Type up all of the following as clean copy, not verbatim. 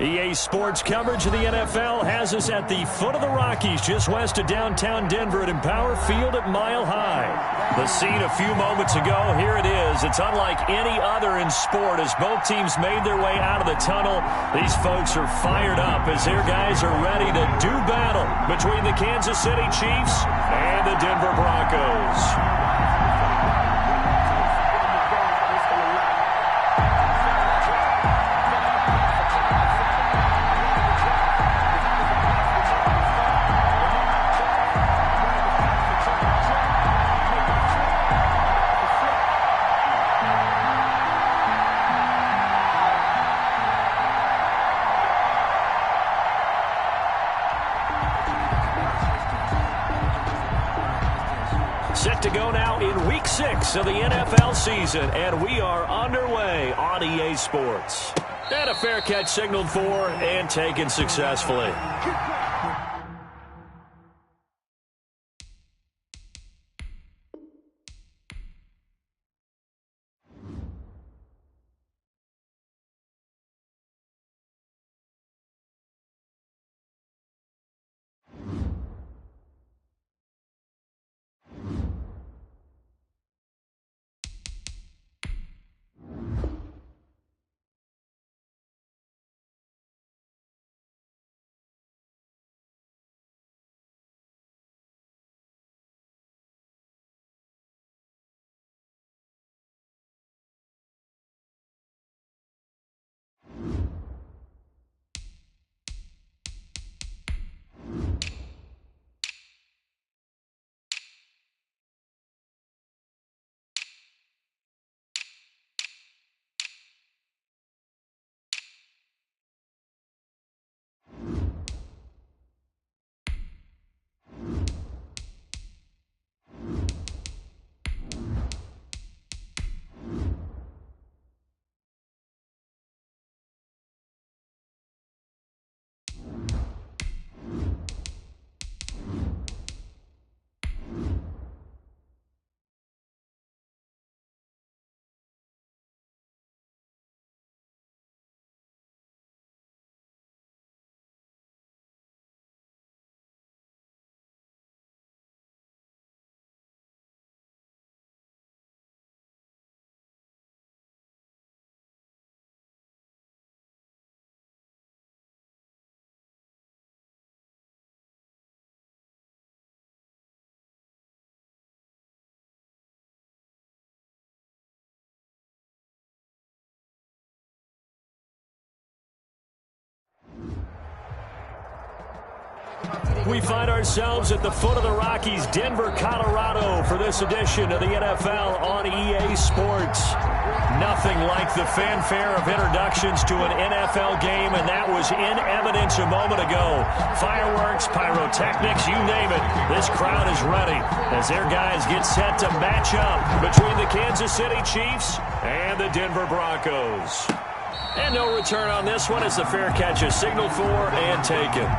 EA Sports coverage of the NFL has us at the foot of the Rockies, just west of downtown Denver at Empower Field at Mile High. The scene a few moments ago, here it is. It's unlike any other in sport as both teams made their way out of the tunnel. These folks are fired up as their guys are ready to do battle between the Kansas City Chiefs and the Denver Broncos. Set to go now in Week 6 of the NFL season, and we are underway on EA Sports. And a fair catch signaled for and taken successfully. We find ourselves at the foot of the Rockies, Denver, Colorado, for this edition of the NFL on EA Sports. Nothing like the fanfare of introductions to an NFL game, and that was in evidence a moment ago. Fireworks, pyrotechnics, you name it. This crowd is ready as their guys get set to match up between the Kansas City Chiefs and the Denver Broncos. And no return on this one as the fair catch is signaled for and taken.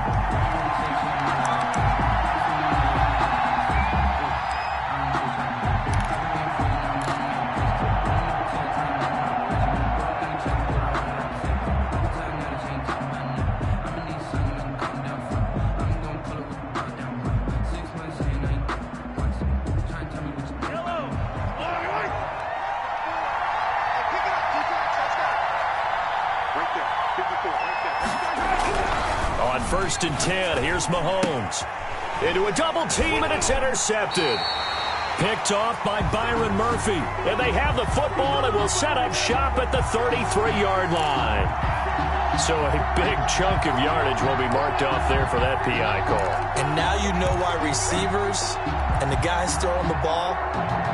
On 1st and 10, here's Mahomes. Into a double team, and it's intercepted. Picked off by Byron Murphy. And they have the football and will set up shop at the 33-yard line. So a big chunk of yardage will be marked off there for that PI call. And now you know why receivers and the guys throwing the ball,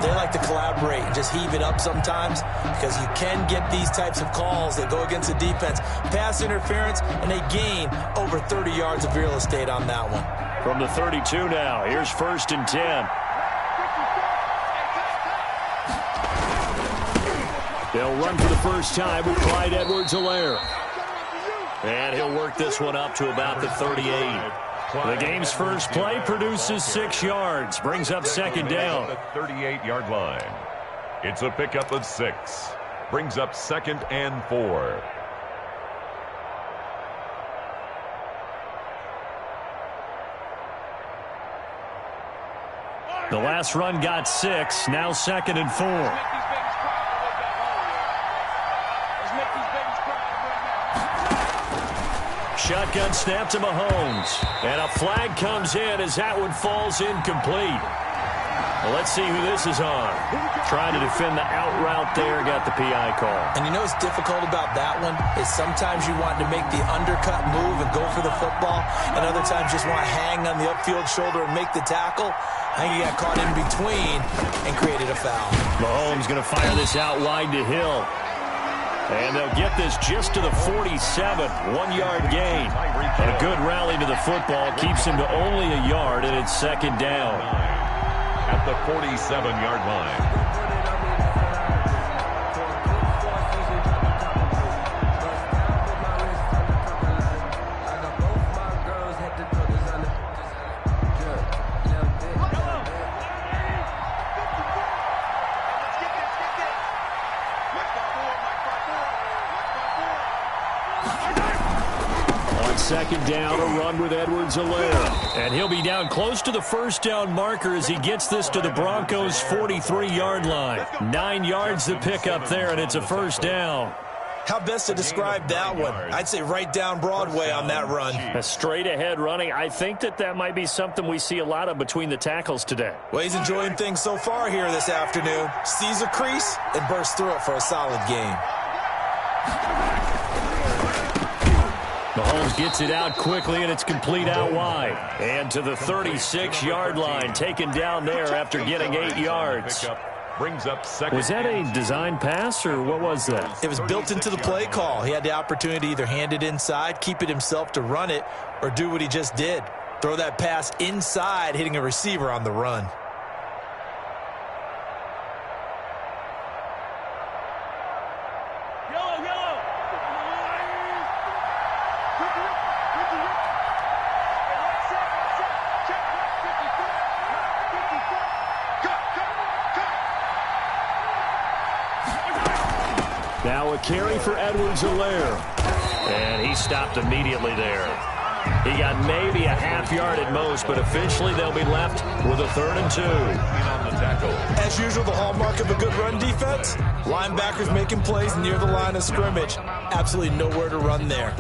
they like to collaborate and just heave it up sometimes, because you can get these types of calls that go against the defense. Pass interference, and they gain over 30 yards of real estate on that one. From the 32 now, here's 1st and 10. They'll run for the first time with Clyde Edwards-Helaire. And he'll work this one up to about the 38. The game's first play produces 6 yards, brings up 2nd down. The 38-yard line. It's a pickup of 6. Brings up 2nd and 4. The last run got 6. Now 2nd and 4. Shotgun snap to Mahomes. And a flag comes in as that one falls incomplete. Well, let's see who this is on. Trying to defend the out route there. Got the PI call. And you know what's difficult about that one is sometimes you want to make the undercut move and go for the football, and other times just want to hang on the upfield shoulder and make the tackle. I think he got caught in between and created a foul. Mahomes going to fire this out wide to Hill. And they'll get this just to the 47. 1-yard gain. And a good rally to the football keeps him to only a yard, and it's 2nd down. At the 47-yard line. Second down, a run with Edwards-Helaire. And he'll be down close to the first down marker as he gets this to the Broncos' 43-yard line. 9 yards to pick up there, and it's a first down. How best to describe that one? I'd say right down Broadway on that run. A straight-ahead running. I think that might be something we see a lot of between the tackles today. Well, he's enjoying things so far here this afternoon. Sees a crease and bursts through it for a solid game. Mahomes gets it out quickly, and it's complete out wide. And to the 36-yard line, taken down there after getting 8 yards. Brings up second. Was that a design pass, or what was that? It was built into the play call. He had the opportunity to either hand it inside, keep it himself to run it, or do what he just did. Throw that pass inside, hitting a receiver on the run. Now a carry for Edwards-Helaire. And he stopped immediately there. He got maybe a half yard at most, but officially they'll be left with a 3rd and 2. As usual, the hallmark of a good run defense, linebackers making plays near the line of scrimmage. Absolutely nowhere to run there.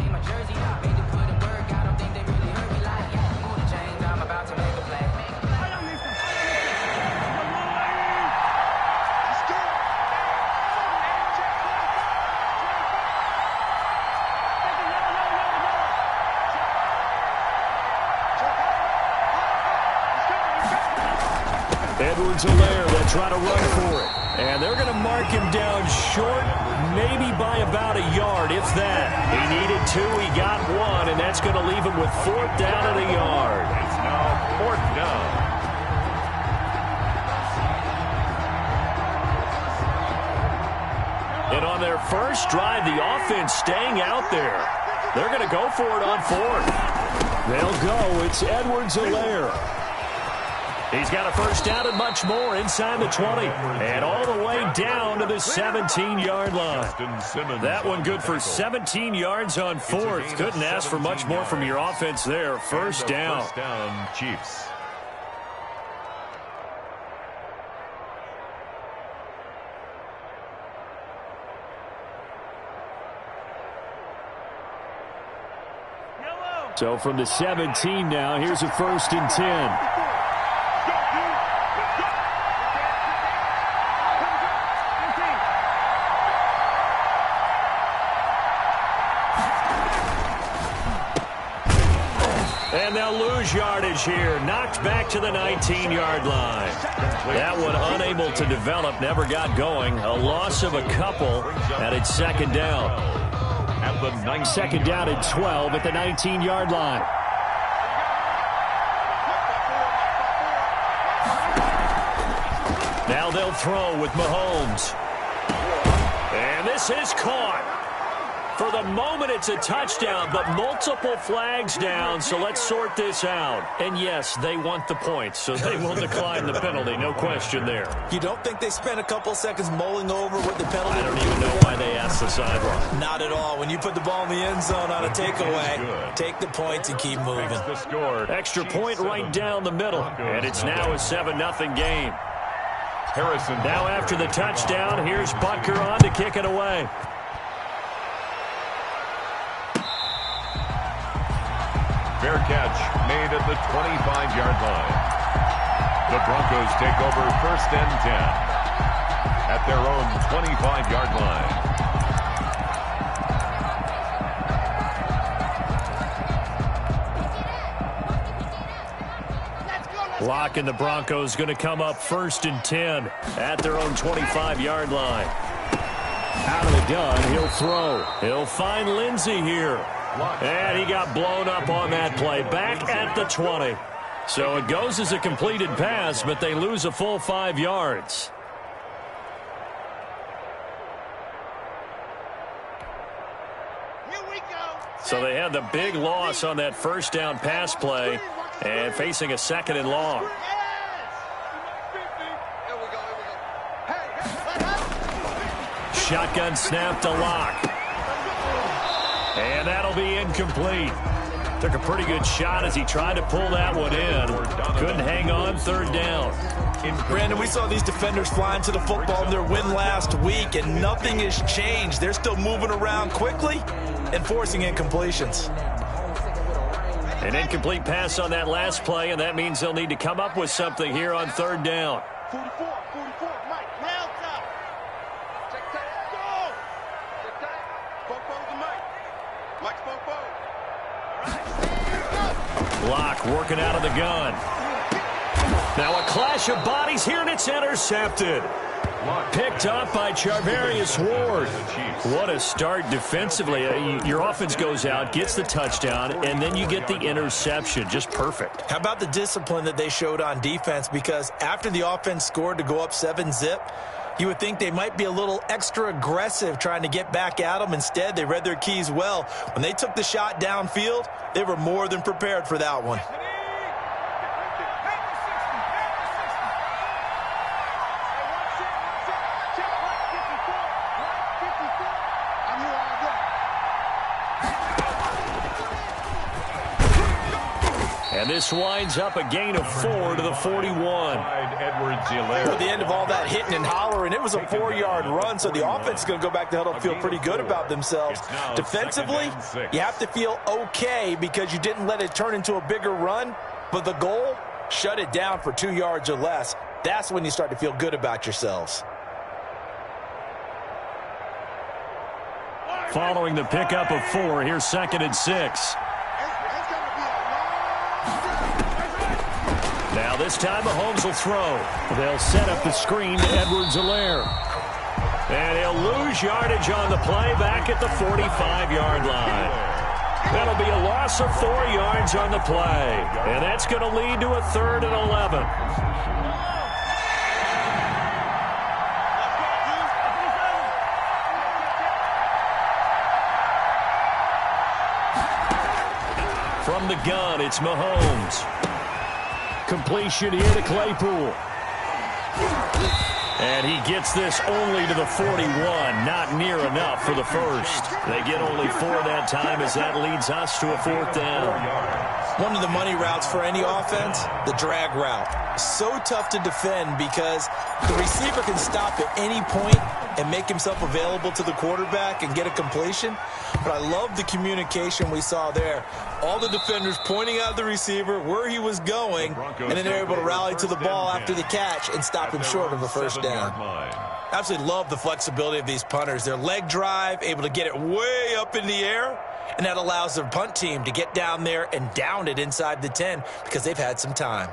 Edwards-Helaire, they'll try to run for it. And they're going to mark him down short, maybe by about a yard, if that. He needed 2, he got 1, and that's going to leave him with 4th down at a yard. It's now 4th down. And on their first drive, the offense staying out there. They're going to go for it on 4th. They'll go. It's Edwards-Helaire. He's got a first down and much more inside the 20. And all the way down to the 17-yard line. That one good for 17 yards on 4th. Couldn't ask for much more from your offense there. First down. First down, Chiefs. So from the 17 now, here's a 1st and 10. And they'll lose yardage here. Knocked back to the 19-yard line. That one unable to develop, never got going. A loss of a couple, and it's 2nd down. At the 2nd down and 12 at the 19-yard line. Now they'll throw with Mahomes. And this is caught. For the moment, it's a touchdown, but multiple flags down, so let's sort this out. And yes, they want the points, so they will decline the penalty, no question there. You don't think they spent a couple seconds mulling over what the penalty? I don't even know why they asked the sideline. Not at all. When you put the ball in the end zone on a takeaway, take the points and keep moving. Extra point right down the middle, and it's now a 7-0 game. Harrison. Now after the touchdown, here's Butker on to kick it away. Fair catch made at the 25-yard line. The Broncos take over 1st and 10 at their own 25-yard line. Locke and the Broncos going to come up 1st and 10 at their own 25-yard line. Out of the gun, he'll throw. He'll find Lindsey here. And he got blown up on that play. Back at the 20. So it goes as a completed pass, but they lose a full 5 yards. So they had the big loss on that 1st down pass play and facing a 2nd and long. Shotgun snap to Locke. And that'll be incomplete. Took a pretty good shot as he tried to pull that one in. Couldn't hang on 3rd down. Brandon, we saw these defenders flying to the football in their win last week, and nothing has changed. They're still moving around quickly and forcing incompletions. An incomplete pass on that last play, and that means they'll need to come up with something here on 3rd down. 44, Mike, now top. Check that, go! Check that, Popo to Mike. Mike's Popo. All right. Locke working out of the gun. Now a clash of bodies here, and it's intercepted. Picked up by Charvarius Ward. What a start defensively. Your offense goes out, gets the touchdown, and then you get the interception. Just perfect. How about the discipline that they showed on defense? Because after the offense scored to go up 7-zip, you would think they might be a little extra aggressive trying to get back at them. Instead, they read their keys well. When they took the shot downfield, they were more than prepared for that one. And this winds up a gain of 4 to the 41. At the end of all that hitting and hollering, it was a 4-yard run, so the offense is going to go back to huddle and feel pretty good about themselves. Defensively, you have to feel okay because you didn't let it turn into a bigger run, but the goal, shut it down for 2 yards or less. That's when you start to feel good about yourselves. Following the pickup of 4, here's 2nd and 6. Now this time Mahomes will throw. They'll set up the screen to Edwards-Helaire. And he'll lose yardage on the play back at the 45-yard line. That'll be a loss of 4 yards on the play. And that's going to lead to a 3rd and 11. From the gun, it's Mahomes. Completion here to Claypool. And he gets this only to the 41. Not near enough for the first. They get only 4 that time as that leads us to a 4th down. One of the money routes for any offense, the drag route. So tough to defend because the receiver can stop at any point and make himself available to the quarterback and get a completion. But I love the communication we saw there. All the defenders pointing out the receiver, where he was going, and then they're able to rally to the ball after the catch and stop him short of a 1st down. Absolutely love the flexibility of these punters. Their leg drive, able to get it way up in the air, and that allows their punt team to get down there and down it inside the 10 because they've had some time.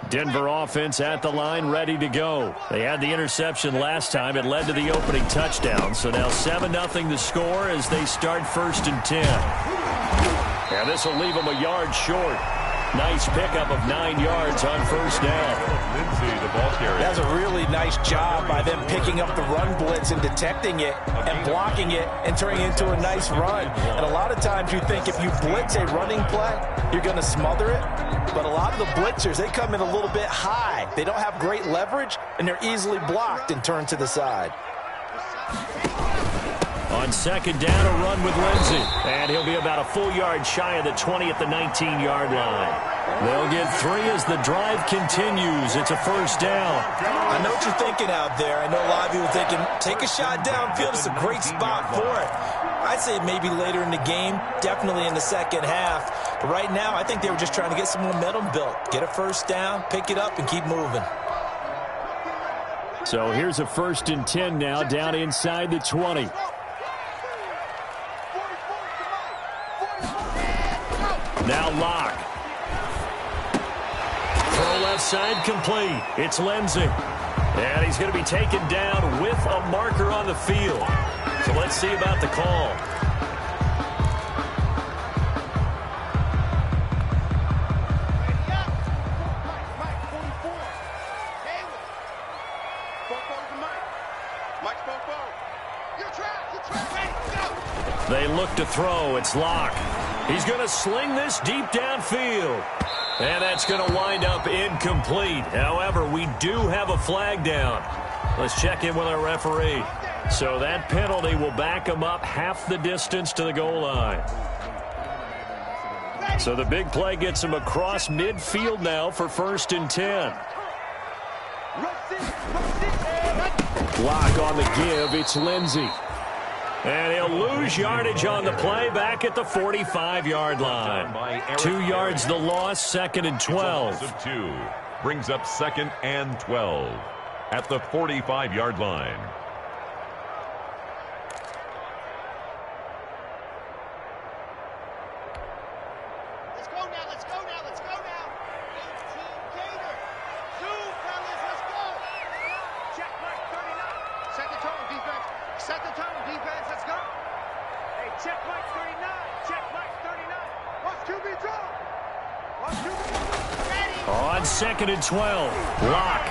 Denver offense at the line, ready to go. They had the interception last time. It led to the opening touchdown. So now 7-0 the score as they start 1st and 10. And this will leave them a yard short. Nice pickup of 9 yards on first down. Lindsay, the ball carrier. That's a really nice job by them picking up the run blitz and detecting it and blocking it and turning it into a nice run. And a lot of times you think if you blitz a running play, you're going to smother it. But a lot of the blitzers, they come in a little bit high. They don't have great leverage, and they're easily blocked and turned to the side. On second down, a run with Lindsay. And he'll be about a full yard shy of the 20 at the 19-yard line. They'll get 3 as the drive continues. It's a first down. I know what you're thinking out there. I know a lot of you are thinking, take a shot downfield. It's a great spot for it. I'd say maybe later in the game, definitely in the second half. But right now, I think they were just trying to get some momentum built. Get a first down, pick it up, and keep moving. So here's a 1st and 10 now, down inside the 20. Now Locke. Throw left side complete. It's Lindsay. And he's going to be taken down with a marker on the field. So let's see about the call. They look to throw. It's Locke. He's going to sling this deep downfield. And that's going to wind up incomplete. However, we do have a flag down. Let's check in with our referee. So that penalty will back him up half the distance to the goal line. So the big play gets him across midfield now for 1st and 10. Block on the give. It's Lindsay. And he'll lose yardage on the play back at the 45-yard line. 2 yards the loss, 2nd and 12. Of 2 brings up 2nd and 12 at the 45-yard line. Let's go now, let's go now, let's go now. 18 Gator. 2 fellas, let's go. Check mark 39. Set the tone, defense. Set the tone, defense. Let's go. Hey, check mark 39. Check mark 39. Watch QB draw. Watch QB draw. Ready. On 2nd and 12, Locke.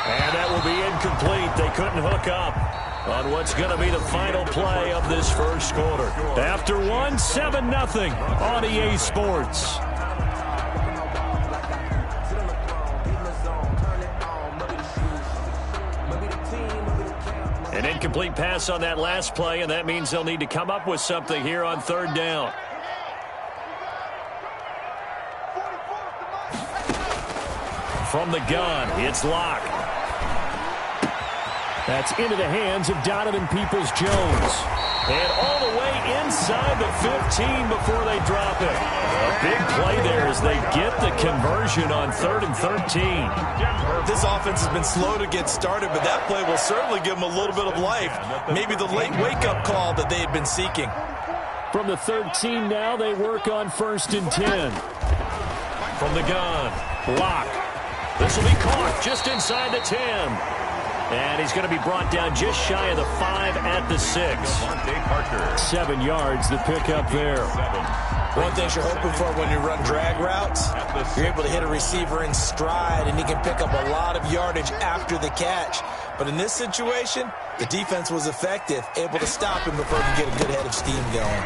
And that will be incomplete. They couldn't hook up on what's going to be the final play of this first quarter. After 1, 7-0 on EA Sports. An incomplete pass on that last play, and that means they'll need to come up with something here on 3rd down. From the gun, it's Locke. That's into the hands of Donovan Peoples-Jones. And all the way inside the 15 before they drop it. A big play there as they get the conversion on 3rd and 13. This offense has been slow to get started, but that play will certainly give them a little bit of life. Maybe the late wake-up call that they had been seeking. From the 13 now, they work on 1st and 10. From the gun, Locke. This will be caught just inside the 10. And he's going to be brought down just shy of the 5 at the 6. 7 yards, the pickup there. One thing you're hoping for when you run drag routes, you're able to hit a receiver in stride, and he can pick up a lot of yardage after the catch. But in this situation, the defense was effective, able to stop him before he could get a good head of steam going.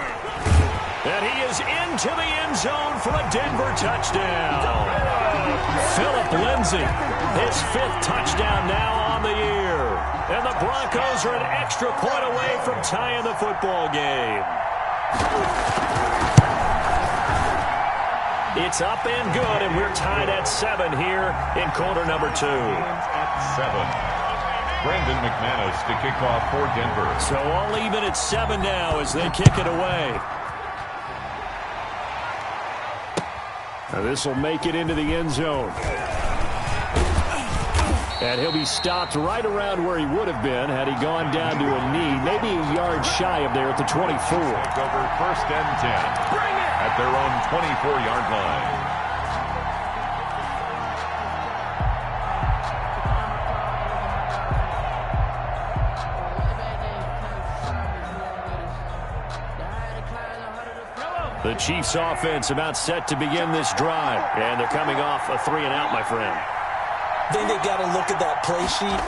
And he is into the end zone for a Denver touchdown. Phillip Lindsay, his 5th touchdown now on the year. And the Broncos are an extra point away from tying the football game. It's up and good, and we're tied at 7 here in quarter number 2. At 7. Brandon McManus to kick off for Denver. So all even at 7 now as they kick it away. Now this will make it into the end zone. And he'll be stopped right around where he would have been had he gone down to a knee, maybe a yard shy of there at the 24. Take over 1st and 10 at their own 24-yard line. The Chiefs offense about set to begin this drive. And they're coming off a 3-and-out, my friend. I think they've got to look at that play sheet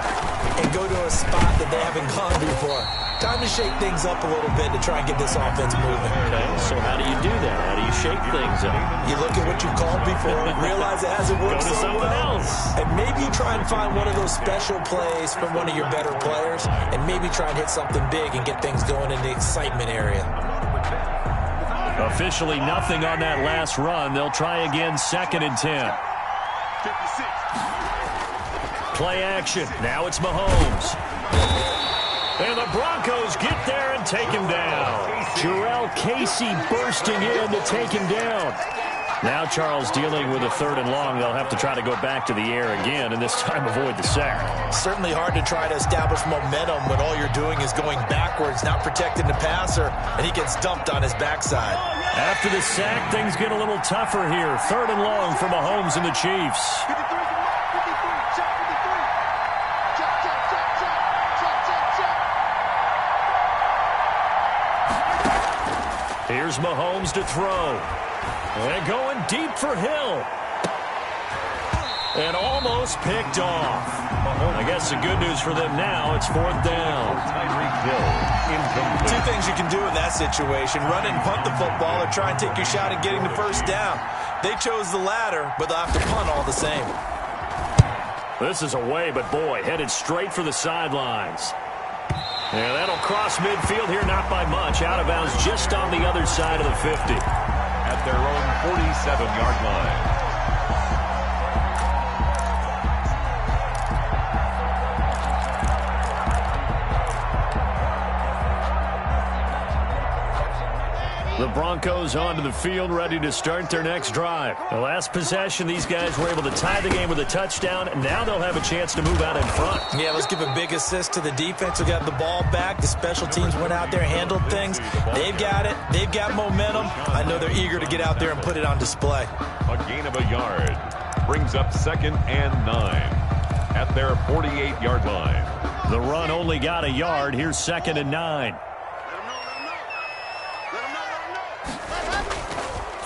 and go to a spot that they haven't gone before. Time to shake things up a little bit to try and get this offense moving. Okay, so how do you do that? How do you shake things up? You look at what you called before, realize it hasn't worked so well, and maybe try and find one of those special plays from one of your better players, and maybe try and hit something big and get things going in the excitement area. Officially nothing on that last run. They'll try again, 2nd and 10. 56. Play action. Now it's Mahomes. And the Broncos get there and take him down. Jarrell Casey bursting in to take him down. Now Charles dealing with a 3rd and long. They'll have to try to go back to the air again, and this time avoid the sack. Certainly hard to try to establish momentum when all you're doing is going backwards, not protecting the passer, and he gets dumped on his backside. After the sack, things get a little tougher here. 3rd and long for Mahomes and the Chiefs. 53. Here's Mahomes to throw. And going deep for Hill. And almost picked off. I guess the good news for them now, it's 4th down. Two things you can do in that situation. Run and punt the football or try and take your shot at getting the first down. They chose the latter, but they'll have to punt all the same. This is away, but boy, headed straight for the sidelines. Yeah, that'll cross midfield here, not by much. Out of bounds just on the other side of the 50. At their own 47-yard line. The Broncos onto the field, ready to start their next drive. The last possession, these guys were able to tie the game with a touchdown, and now they'll have a chance to move out in front. Yeah, let's give a big assist to the defense who got the ball back. The special teams went out there, handled things. They've got it. They've got momentum. I know they're eager to get out there and put it on display. A gain of a yard brings up 2nd and 9 at their 48-yard line. The run only got a yard. Here's 2nd and 9.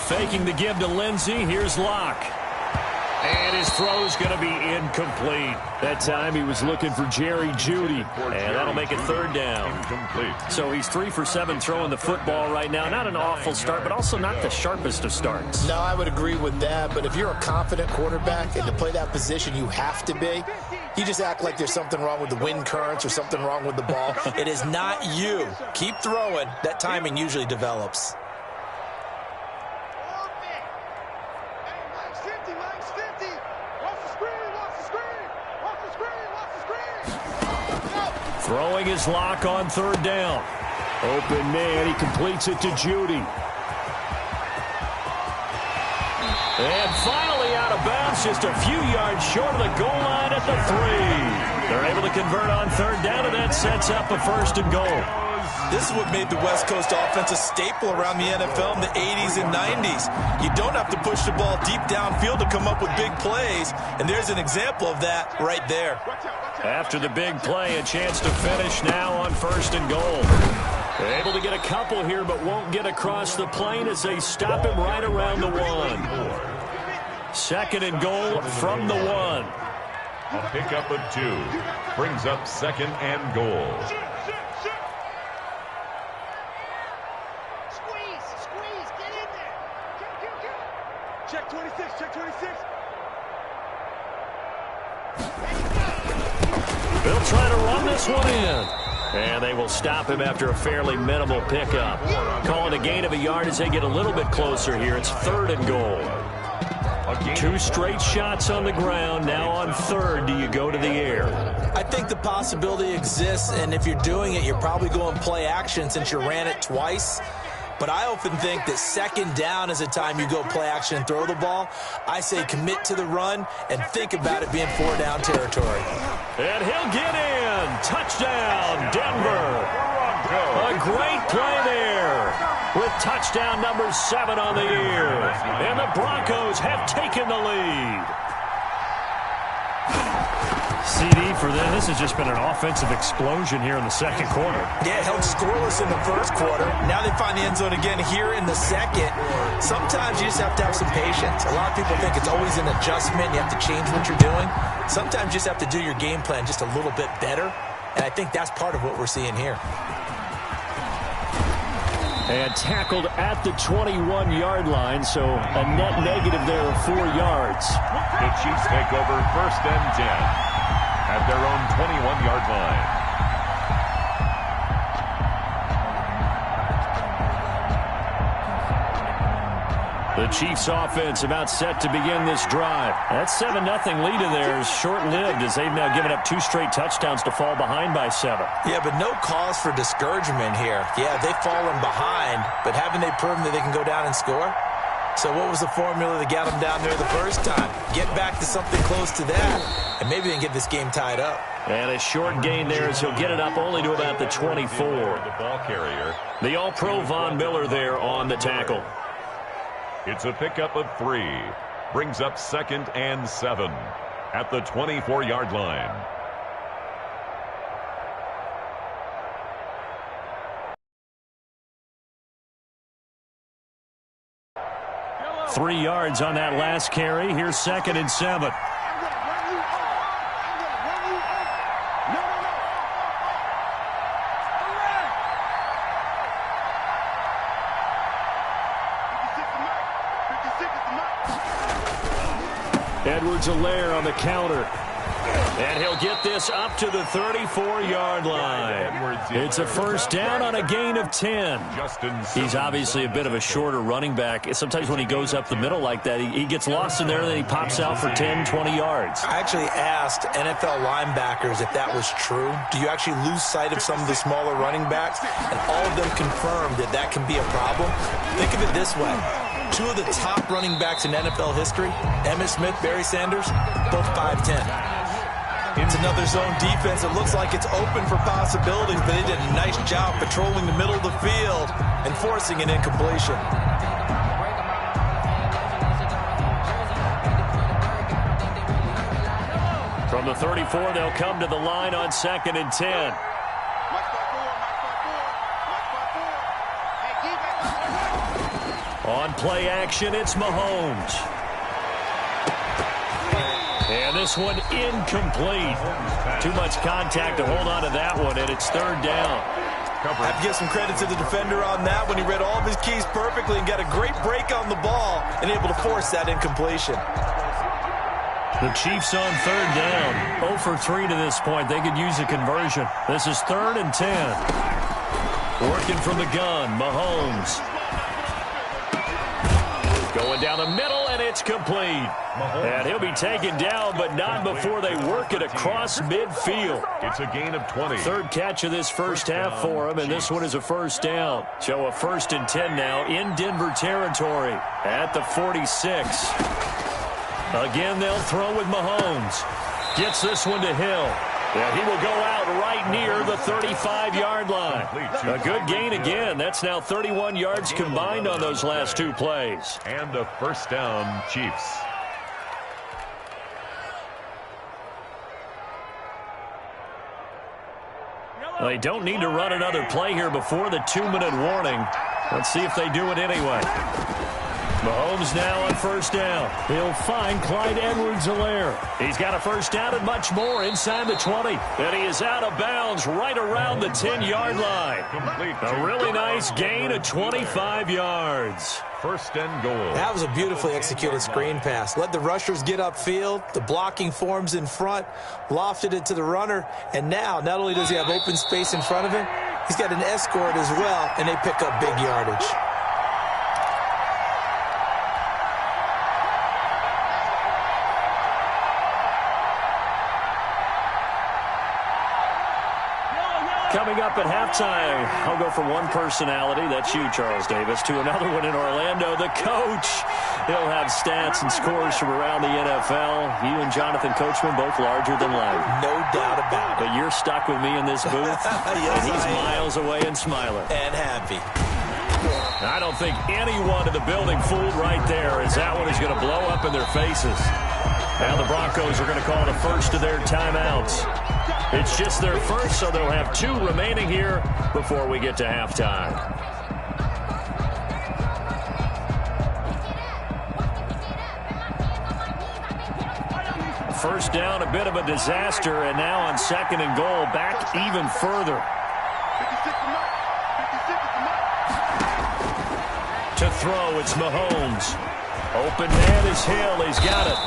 Faking the give to Lindsey. Here's Locke. And his throw's going to be incomplete. That time he was looking for Jerry Jeudy. And that'll make it 3rd down. Incomplete. So he's 3 for 7 throwing the football right now. Not an awful start, but also not the sharpest of starts. No, I would agree with that. But if you're a confident quarterback and to play that position you have to be, you just act like there's something wrong with the wind currents or something wrong with the ball. It is not you. Keep throwing. That timing usually develops. Throwing his Lock on 3rd down. Open man. He completes it to Jeudy. And finally out of bounds, just a few yards short of the goal line at the 3. They're able to convert on 3rd down, and that sets up a 1st and goal. This is what made the West Coast offense a staple around the NFL in the 80s and 90s. You don't have to push the ball deep downfield to come up with big plays, and there's an example of that right there. After the big play, a chance to finish now on 1st and goal. They're able to get a couple here, but won't get across the plane as they stop him right around the 1. 2nd and goal from the 1. A pickup of 2 brings up 2nd and goal. Squeeze, get in there. Check 26, check 26. They'll try to run this one in. And they will stop him after a fairly minimal pickup. Calling a gain of a yard as they get a little bit closer here. It's 3rd and goal. 2 straight shots on the ground. Now on 3rd, do you go to the air? I think the possibility exists, and if you're doing it, you're probably going play action since you ran it twice. But I often think that 2nd down is a time you go play action and throw the ball. I say commit to the run and think about it being 4-down territory. And he'll get in. Touchdown, Denver. A great play there with touchdown number 7 on the year. And the Broncos have taken the lead. CD for them. This has just been an offensive explosion here in the second quarter. Yeah, held scoreless in the first quarter. Now they find the end zone again here in the second. Sometimes you just have to have some patience. A lot of people think it's always an adjustment. You have to change what you're doing. Sometimes you just have to do your game plan just a little bit better. And I think that's part of what we're seeing here. And tackled at the 21-yard line, so a net negative there of 4 yards. The Chiefs take over 1st and 10 at their own 21-yard line. The Chiefs offense about set to begin this drive. That 7-0 lead of theirs short-lived as they've now given up 2 straight touchdowns to fall behind by 7. Yeah, but no cause for discouragement here. Yeah, they've fallen behind, but haven't they proven that they can go down and score? So what was the formula that got them down there the first time? Get back to something close to that, and maybe they can get this game tied up. And a short gain there as he'll get it up only to about the 24. The ball carrier. The All-Pro Von Miller there on the tackle. It's a pickup of 3. Brings up 2nd and 7 at the 24-yard line. Three yards on that last carry. Here's 2nd and 7. Edwards-Helaire on the counter. And he'll get this up to the 34-yard line. It's a first down on a gain of 10. He's obviously a bit of a shorter running back. Sometimes when he goes up the middle like that, he gets lost in there, and then he pops out for 10, 20 yards. I actually asked NFL linebackers if that was true. Do you actually lose sight of some of the smaller running backs? And all of them confirmed that that can be a problem. Think of it this way. 2 of the top running backs in NFL history, Emmitt Smith, Barry Sanders, both 5'10". It's another zone defense. It looks like it's open for possibilities, but they did a nice job patrolling the middle of the field and forcing an incompletion. From the 34, they'll come to the line on 2nd and 10. On play action, it's Mahomes. And this one incomplete. Too much contact to hold on to that one, and it's 3rd down. I have to give some credit to the defender on that when he read all of his keys perfectly and got a great break on the ball and able to force that incompletion. The Chiefs on 3rd down. 0 for 3 to this point. They could use a conversion. This is 3rd and 10. Working from the gun, Mahomes. Going down the middle, and it's complete. And he'll be taken down, but not before they work it across midfield. It's a gain of 20. 3rd catch of this first half for him, and this one is a first down. So a 1st and 10 now in Denver territory at the 46. Again, they'll throw with Mahomes. Gets this one to Hill. Yeah, he will go out right near the 35-yard line. A good gain again. That's now 31 yards combined on those last 2 plays. And a first down, Chiefs. They don't need to run another play here before the 2-minute warning. Let's see if they do it anyway. Mahomes now on first down. He'll find Clyde Edwards-Helaire. He's got a first down and much more inside the 20. And he is out of bounds right around the 10-yard line. A really nice gain of 25 yards. First and goal. That was a beautifully executed screen pass. Let the rushers get upfield. The blocking forms in front. Lofted it to the runner. And now, not only does he have open space in front of him, he's got an escort as well, and they pick up big yardage. Coming up at halftime, I'll go from one personality, that's you, Charles Davis, to another one in Orlando, the coach. He'll have stats and scores from around the NFL. You and Jonathan Coachman, both larger than life. No doubt about it. But you're stuck with me in this booth, yes, and he's miles away and smiling. And happy. I don't think anyone in the building fooled right there, as that one is going to blow up in their faces. Now the Broncos are going to call the first of their timeouts. It's just their first, so they'll have 2 remaining here before we get to halftime. First down, a bit of a disaster, and now on 2nd and goal, back even further. To throw, it's Mahomes. Open man is Hill. He's got it.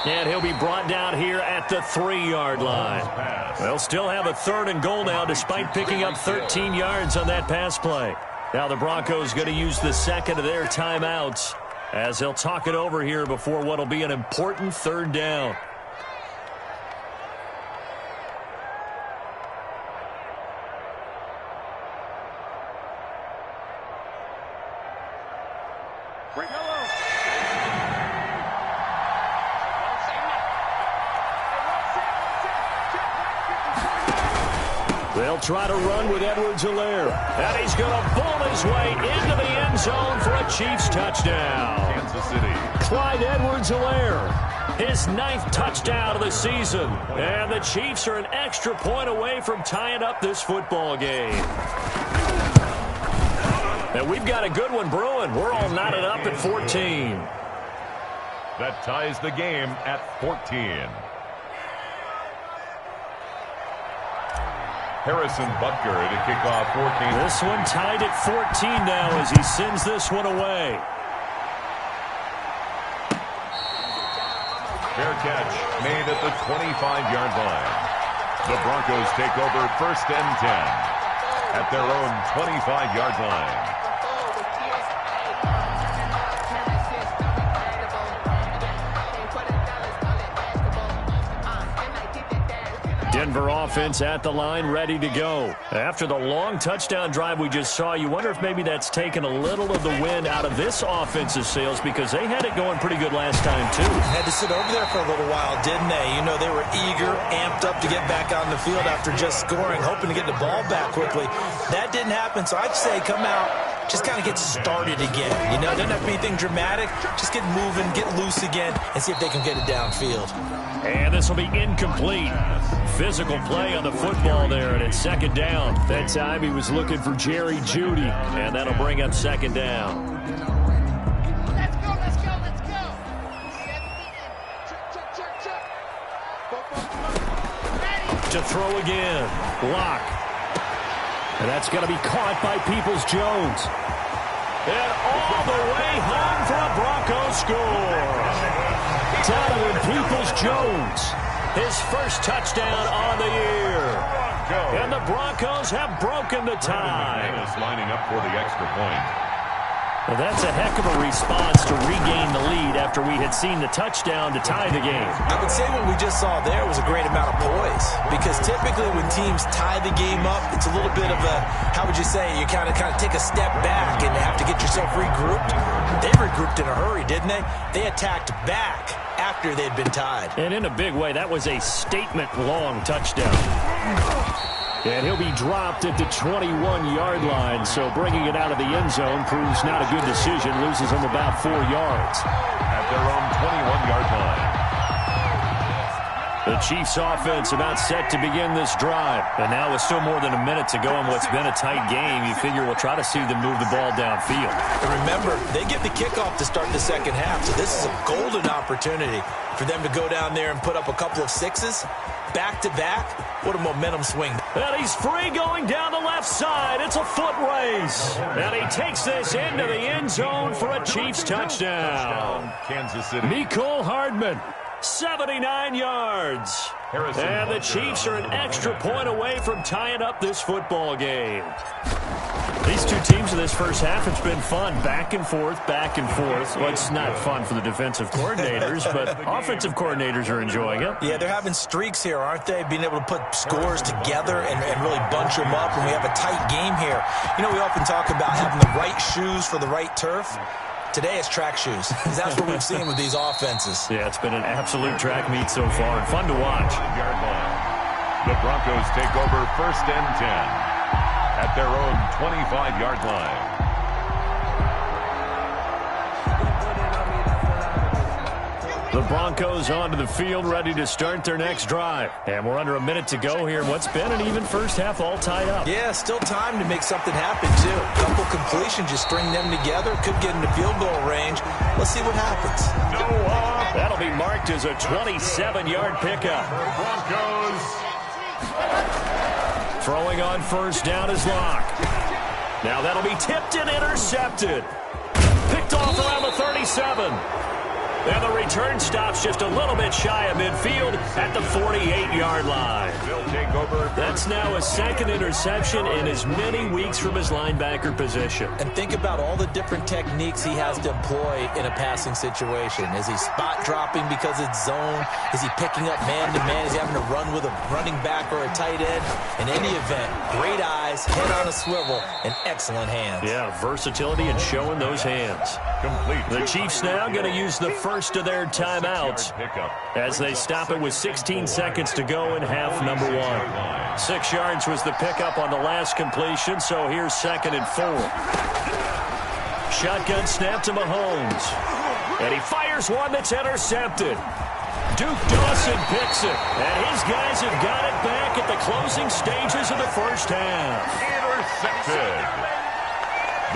And he'll be brought down here at the 3-yard line. They'll still have a 3rd and goal now, despite picking up 13 yards on that pass play. Now the Broncos going to use the 2nd of their timeouts as they'll talk it over here before what will be an important 3rd down. They'll try to run with Edwards-Helaire. And he's going to bull his way into the end zone for a Chiefs touchdown. Kansas City. Clyde Edwards-Helaire, his 9th touchdown of the season. And the Chiefs are an extra point away from tying up this football game. And we've got a good one brewing. We're all knotted up at 14. That ties the game at 14. Harrison Butker to kick off for Kansas. This one tied at 14 now as he sends this one away. Fair catch made at the 25-yard line. The Broncos take over 1st and 10 at their own 25-yard line. Denver offense at the line, ready to go. After the long touchdown drive we just saw, you wonder if maybe that's taken a little of the wind out of this offensive sails because they had it going pretty good last time, too. Had to sit over there for a little while, didn't they? You know, they were eager, amped up to get back out in the field after just scoring, hoping to get the ball back quickly. That didn't happen, so I'd say come out, just kind of get started again. You know, doesn't have to be anything dramatic. Just get moving, get loose again, and see if they can get it downfield. And this will be incomplete. Physical play on the football there, and it's 2nd down. That time he was looking for Jerry Jeudy, and that'll bring up 2nd down. Let's go, let's go, let's go. Ready. To throw again. Lock. And that's going to be caught by Peoples-Jones. And all the way home for a Broncos score. Donovan Peoples-Jones, his first touchdown on the year. And the Broncos have broken the tie. Lining up for the extra point. Well, that's a heck of a response to regain the lead after we had seen the touchdown to tie the game. I would say what we just saw there was a great amount of poise, because typically when teams tie the game up, it's a little bit of a, how would you say, you kind of take a step back and have to get yourself regrouped. They regrouped in a hurry, didn't they? They attacked back after they'd been tied. And in a big way, that was a statement-long touchdown. And he'll be dropped at the 21-yard line, so bringing it out of the end zone proves not a good decision, loses him about 4 yards. At their own 21-yard line. The Chiefs offense about set to begin this drive. And now with still more than a minute to go in what's been a tight game, you figure we'll try to see them move the ball downfield. And remember, they get the kickoff to start the second half, so this is a golden opportunity for them to go down there and put up a couple of sixes. Back-to-back, what a momentum swing. And he's free going down the left side. It's a foot race. And he takes this into the end zone for a Chiefs touchdown. Kansas City. Mecole Hardman, 79 yards. And the Chiefs are an extra point away from tying up this football game. These two teams in this first half, it's been fun. Back and forth, back and forth. Well, it's not fun for the defensive coordinators, but offensive coordinators are enjoying it. Yeah, they're having streaks here, aren't they? Being able to put scores together and really bunch them up, and we have a tight game here. You know, we often talk about having the right shoes for the right turf. Today it's track shoes. That's what we've seen with these offenses. Yeah, it's been an absolute track meet so far, and fun to watch. The Broncos take over 1st and 10 at their own 25-yard line. The Broncos onto the field, ready to start their next drive. And we're under a minute to go here in what's been an even first half, all tied up. Yeah, still time to make something happen, too. A couple completions, just string them together. Could get into field goal range. Let's see what happens. That'll be marked as a 27-yard pickup. Broncos. Throwing on first down is Locke. Now that'll be tipped and intercepted. Picked off around the 37. And the return stops just a little bit shy of midfield at the 48-yard line. They'll take over. That's now a second interception in as many weeks from his linebacker position. And think about all the different techniques he has to employ in a passing situation. Is he spot dropping because it's zone? Is he picking up man-to-man? Is he having to run with a running back or a tight end? In any event, great eyes, head on a swivel, and excellent hands. Yeah, versatility and showing those hands. Complete. The Chiefs now going to use the first of their timeouts as they stop it with 16 seconds to go in half number 1. 6 yards was the pickup on the last completion, so here's 2nd and 4. Shotgun snap to Mahomes. And he fires one that's intercepted. Duke Dawson picks it, and his guys have got it back at the closing stages of the first half. Intercepted.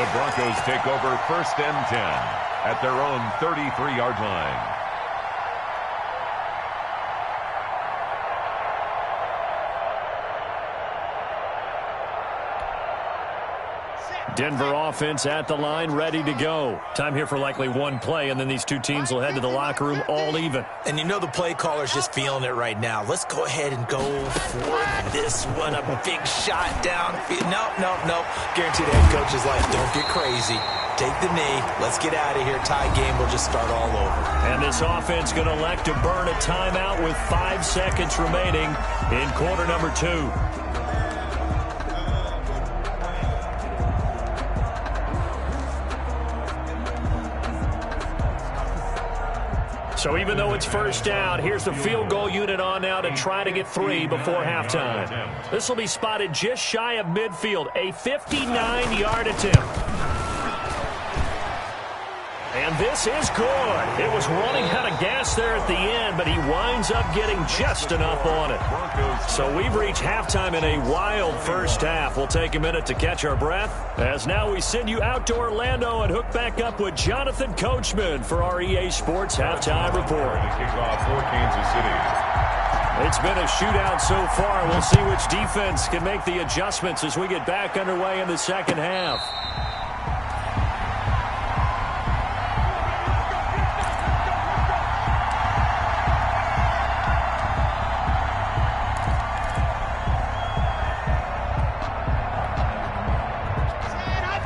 The Broncos take over 1st and 10 at their own 33-yard line. Denver offense at the line, ready to go. Time here for likely one play, and then these two teams will head to the locker room all even. And you know the play caller's just feeling it right now. Let's go ahead and go for this one. A big shot down. Nope. Guaranteed the head coach is like, don't get crazy. Take the knee. Let's get out of here. Tie game will just start all over. And this offense going to elect to burn a timeout with 5 seconds remaining in quarter number 2. So even though it's first down, here's the field goal unit on now to try to get 3 before halftime. This will be spotted just shy of midfield, a 59-yard attempt. And this is good. It was running out of gas there at the end, but he winds up getting just enough on it. So we've reached halftime in a wild first half. We'll take a minute to catch our breath, as now we send you out to Orlando and hook back up with Jonathan Coachman for our EA Sports Halftime Report. Kickoff for Kansas City. It's been a shootout so far. We'll see which defense can make the adjustments as we get back underway in the second half.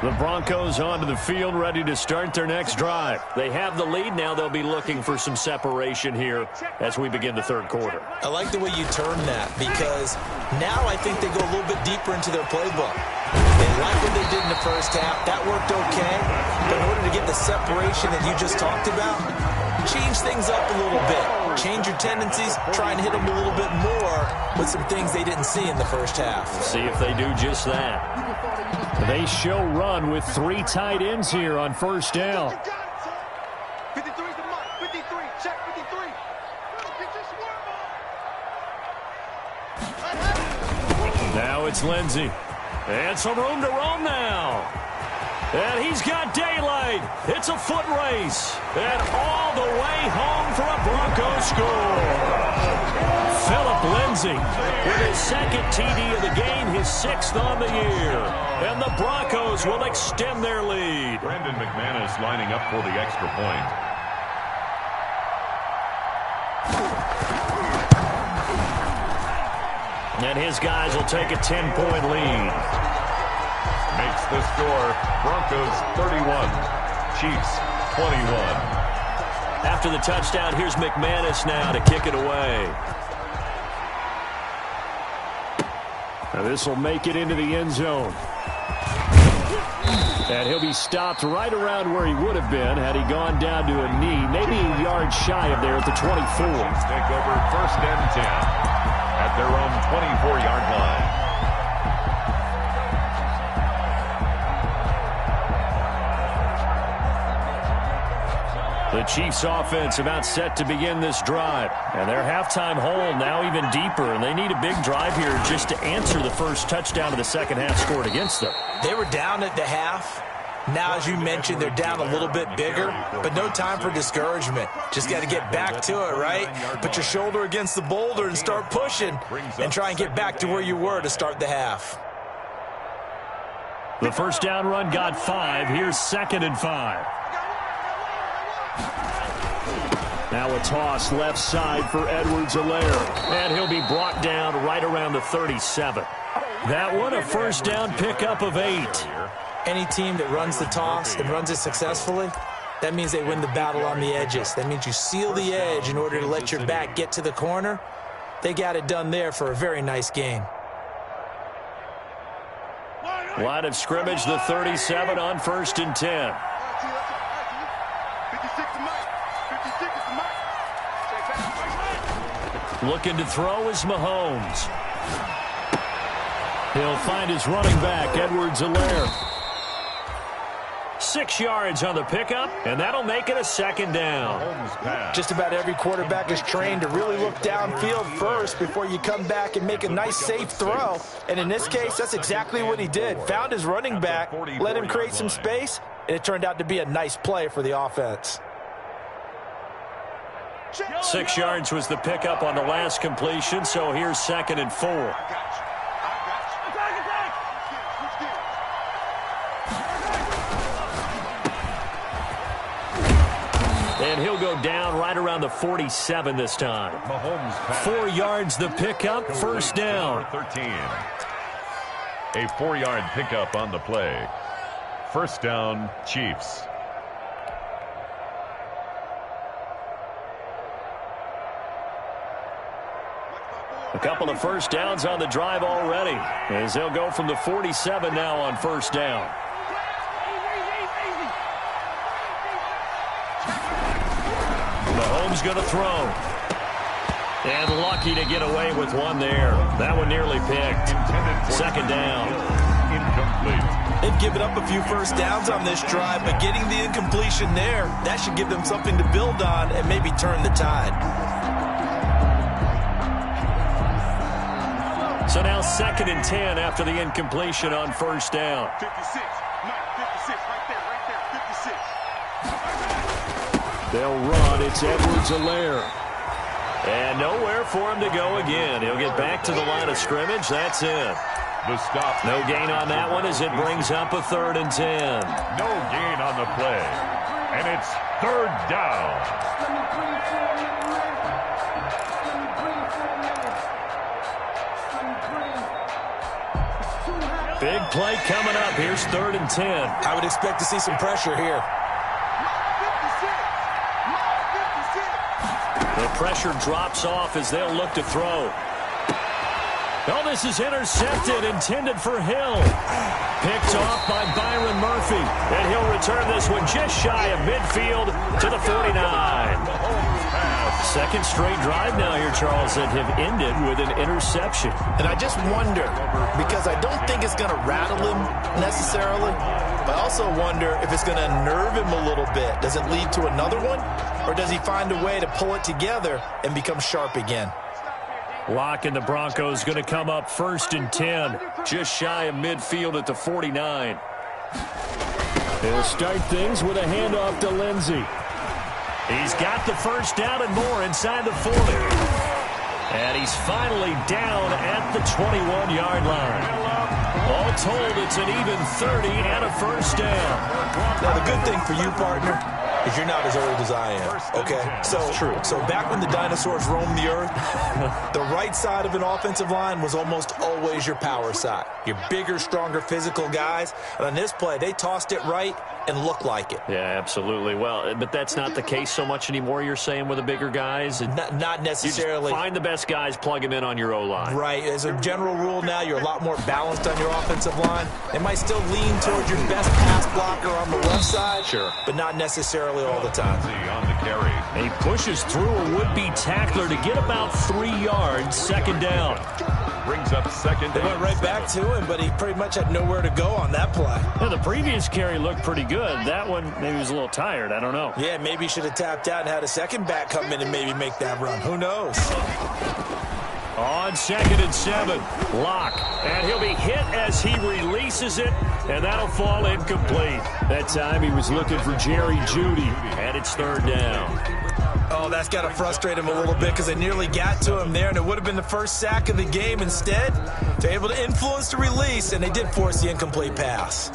The Broncos onto the field, ready to start their next drive. They have the lead now. They'll be looking for some separation here as we begin the third quarter. I like the way you term that, because now I think they go a little bit deeper into their playbook. They like what they did in the first half. That worked okay. But in order to get the separation that you just talked about, change things up a little bit. Change your tendencies. Try and hit them a little bit more with some things they didn't see in the first half. See if they do just that. They show run with 3 tight ends here on first down. 53 is the mark. 53. Check 53. Now it's Lindsey. And some room to roam now. And he's got daylight. It's a foot race. And all the way home for a Broncos score. Philip Lindsey with his 2nd TD of the game, his 6th on the year. And the Broncos will extend their lead. Brandon McManus lining up for the extra point. And his guys will take a 10-point lead. Makes the score Broncos 31, Chiefs 21. After the touchdown, here's McManus now to kick it away. Now this will make it into the end zone. And he'll be stopped right around where he would have been had he gone down to a knee, maybe a yard shy of there at the 24. Chiefs take over 1st and 10 at their own 24-yard line. The Chiefs offense about set to begin this drive. And their halftime hole now even deeper, and they need a big drive here just to answer the first touchdown of the second half scored against them. They were down at the half. Now, as you mentioned, they're down a little bit bigger, but no time for discouragement. Just got to get back to it, right? Put your shoulder against the boulder and start pushing and try and get back to where you were to start the half. The first down run got 5. Here's 2nd and 5. Now a toss left side for Edwards-Helaire. And he'll be brought down right around the 37. That one a first down pickup of 8. Any team that runs the toss and runs it successfully, that means they win the battle on the edges. That means you seal the edge in order to let your back get to the corner. They got it done there for a very nice gain. Line of scrimmage, the 37 on 1st and 10. Looking to throw is Mahomes. He'll find his running back, Edwards-Helaire. 6 yards on the pickup, and that'll make it a 2nd down. Just about every quarterback is trained to really look downfield first before you come back and make a nice, safe throw. And in this case, that's exactly what he did. Found his running back, let him create some space, and it turned out to be a nice play for the offense. 6 yards was the pickup on the last completion, so here's 2nd and 4. And he'll go down right around the 47 this time. 4 yards the pickup, first down. 13. A 4-yard pickup on the play. First down, Chiefs. A couple of first downs on the drive already, as they'll go from the 47 now on first down. Mahomes going to throw. And lucky to get away with one there. That one nearly picked. 2nd down. Incomplete. They've given up a few first downs on this drive, but getting the incompletion there, that should give them something to build on and maybe turn the tide. So now 2nd and 10 after the incompletion on first down. 56. Mike, 56. Right there. 56. They'll run. It's Edwards-Helaire. And nowhere for him to go again. He'll get back to the line of scrimmage. That's it. The stop. No gain on that one as it brings up a 3rd and 10. No gain on the play. And it's 3rd down. Big play coming up. Here's 3rd and 10. I would expect to see some pressure here. The pressure drops off as they'll look to throw. Oh, this is intercepted, intended for Hill. Picked off by Byron Murphy. And he'll return this one just shy of midfield to the 49. 2nd straight drive now here, Charles, that have ended with an interception. And I just wonder, because I don't think it's going to rattle him necessarily, but I also wonder if it's going to nerve him a little bit. Does it lead to another one? Or does he find a way to pull it together and become sharp again? Lock and the Broncos going to come up 1st and 10, just shy of midfield at the 49. They'll start things with a handoff to Lindsey. He's got the first down and more inside the 40. And he's finally down at the 21-yard line. All told, it's an even 30 and a first down. Now, the good thing for you, partner, is you're not as old as I am, okay? So back when the dinosaurs roamed the earth, the right side of an offensive line was almost always your power side. Your bigger, stronger, physical guys. And on this play, they tossed it right and looked like it. Yeah, absolutely. Well, but that's not the case so much anymore, you're saying, with the bigger guys? Not necessarily. You just find the best guys, plug them in on your O-line. Right. As a general rule now, you're a lot more balanced on your offensive line. They might still lean towards your best pass blocker on the left side, sure, but not necessarily all the time. On the carry. He pushes through a would-be tackler to get about 3 yards, 2nd down. Brings up second. They went right back to him, but he pretty much had nowhere to go on that play. Yeah, the previous carry looked pretty good. That one, maybe he was a little tired. I don't know. Yeah, maybe he should have tapped out and had a second back come in and maybe make that run. Who knows? On 2nd and 7, Locke. And he'll be hit as he releases it, and that'll fall incomplete. That time he was looking for Jerry Jeudy, and it's 3rd down. Oh, that's got to frustrate him a little bit because they nearly got to him there, and it would have been the first sack of the game. Instead, they're able to influence the release, and they did force the incomplete pass.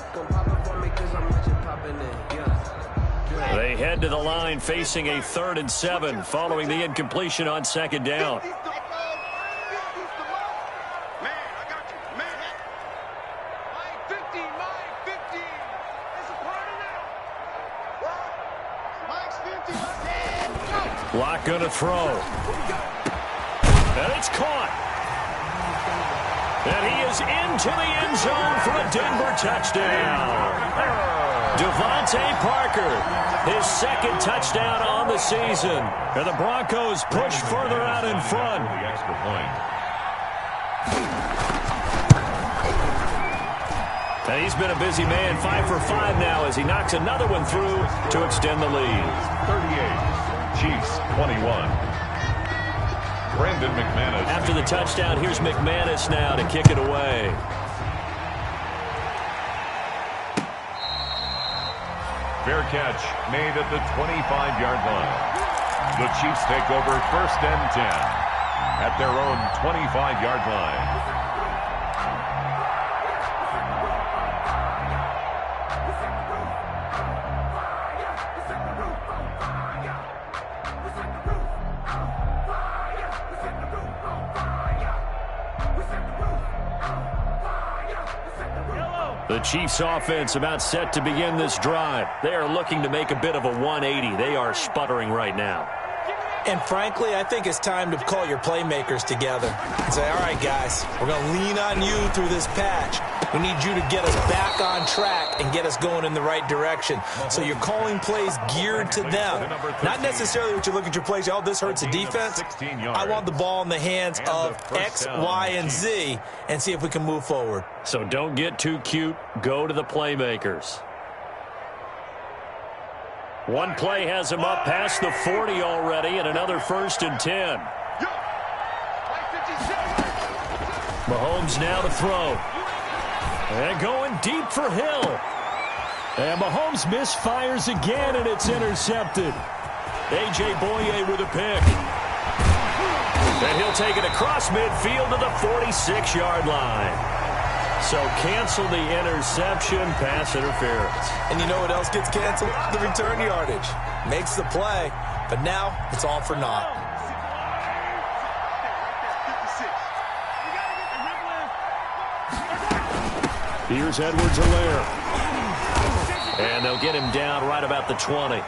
They head to the line facing a 3rd and 7 following the incompletion on 2nd down. Locke going to throw. And it's caught. And he is into the end zone for a Denver touchdown. Devontae Parker, his 2nd touchdown on the season. And the Broncos push further out in front. The extra point. And he's been a busy man, 5 for 5 now as he knocks another one through to extend the lead. 38. Chiefs 21. Brandon McManus. After the touchdown, here's McManus now to kick it away. Fair catch made at the 25-yard line. The Chiefs take over 1st and 10 at their own 25-yard line. The Chiefs offense about set to begin this drive. They are looking to make a bit of a 180. They are sputtering right now. And frankly, I think it's time to call your playmakers together and say, all right, guys, we're going to lean on you through this patch. We need you to get us back on track and get us going in the right direction. So you're calling plays geared to them. Not necessarily what you look at your plays, oh, this hurts the defense. I want the ball in the hands of X, Y, and Z and see if we can move forward. So don't get too cute. Go to the playmakers. One play has him up past the 40 already, and another 1st and 10. Mahomes now to throw. And going deep for Hill. And Mahomes misfires again, and it's intercepted. A.J. Boye with a pick. And he'll take it across midfield to the 46-yard line. So cancel the interception, pass interference. And you know what else gets canceled? The return yardage. Makes the play, but now it's all for naught. Here's Edwards-Helaire. And they'll get him down right about the 20.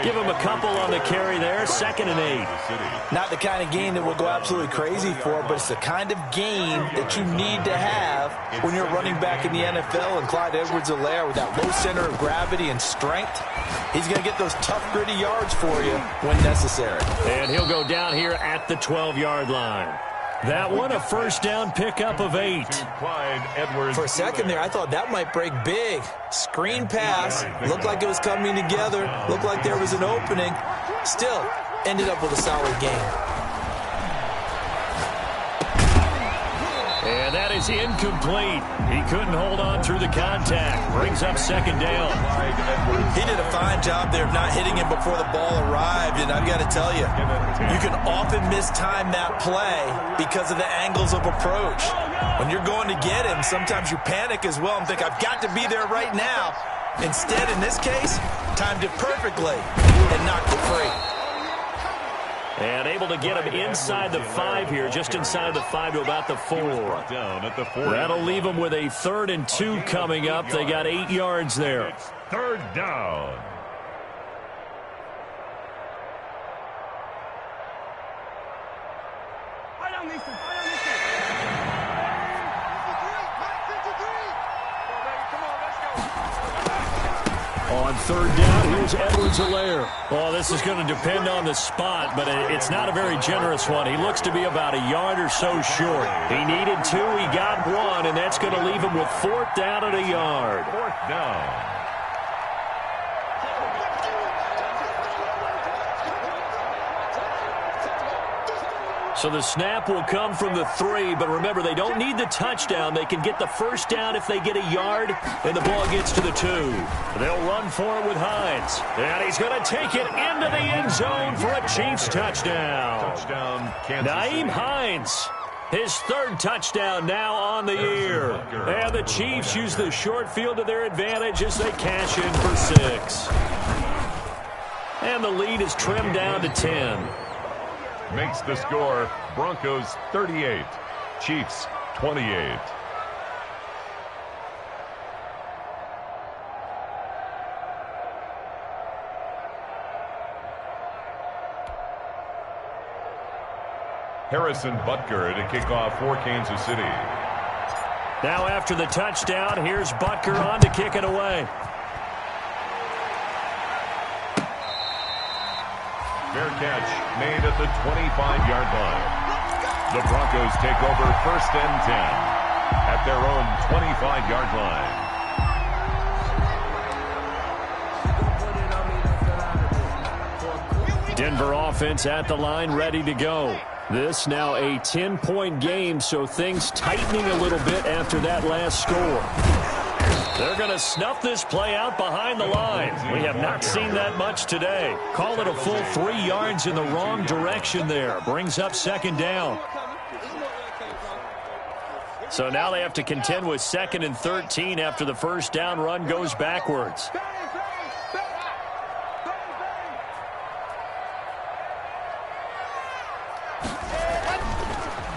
Give him a couple on the carry there, 2nd and 8. Not the kind of game that we'll go absolutely crazy for, but it's the kind of game that you need to have when you're running back in the NFL. And Clyde Edwards-Helaire, with that low center of gravity and strength, he's going to get those tough, gritty yards for you when necessary. And he'll go down here at the 12-yard line. That one, a 1st down pickup of 8. For a second there, I thought that might break big. Screen pass, looked like it was coming together, looked like there was an opening. Still, ended up with a solid game. And that is incomplete. He couldn't hold on through the contact. Brings up 2nd down. He did a fine job there of not hitting him before the ball arrived. And I've got to tell you, you can often mistime that play because of the angles of approach. When you're going to get him, sometimes you panic as well and think, I've got to be there right now. Instead, in this case, timed it perfectly and knocked it free. And able to get him inside the 5 here, just inside the 5 to about the 4. That'll leave him with a 3rd and 2 coming up. They got 8 yards there. 3rd down. On third down. Here's Edwards-Helaire. Well, this is going to depend on the spot, but it's not a very generous one. He looks to be about a yard or so short. He needed 2. He got 1, and that's going to leave him with 4th down and a yard. 4th down. So the snap will come from the 3, but remember, they don't need the touchdown. They can get the first down if they get a yard, and the ball gets to the 2. They'll run for it with Hines. And he's going to take it into the end zone for a Chiefs touchdown. Touchdown, Kansas Nyheim City. Hines, his 3rd touchdown now on the year. And the Chiefs use the short field to their advantage as they cash in for 6. And the lead is trimmed down to 10. Makes the score Broncos 38, Chiefs 28. Harrison Butker to kick off for Kansas City. Now after the touchdown, here's Butker on to kick it away. Fair catch made at the 25-yard line. The Broncos take over 1st and 10 at their own 25-yard line. Denver offense at the line, ready to go. This now a 10-point game, so things tightening a little bit after that last score. They're going to snuff this play out behind the line. We have not seen that much today. Call it a full 3 yards in the wrong direction there. Brings up 2nd down. So now they have to contend with 2nd and 13 after the first down run goes backwards.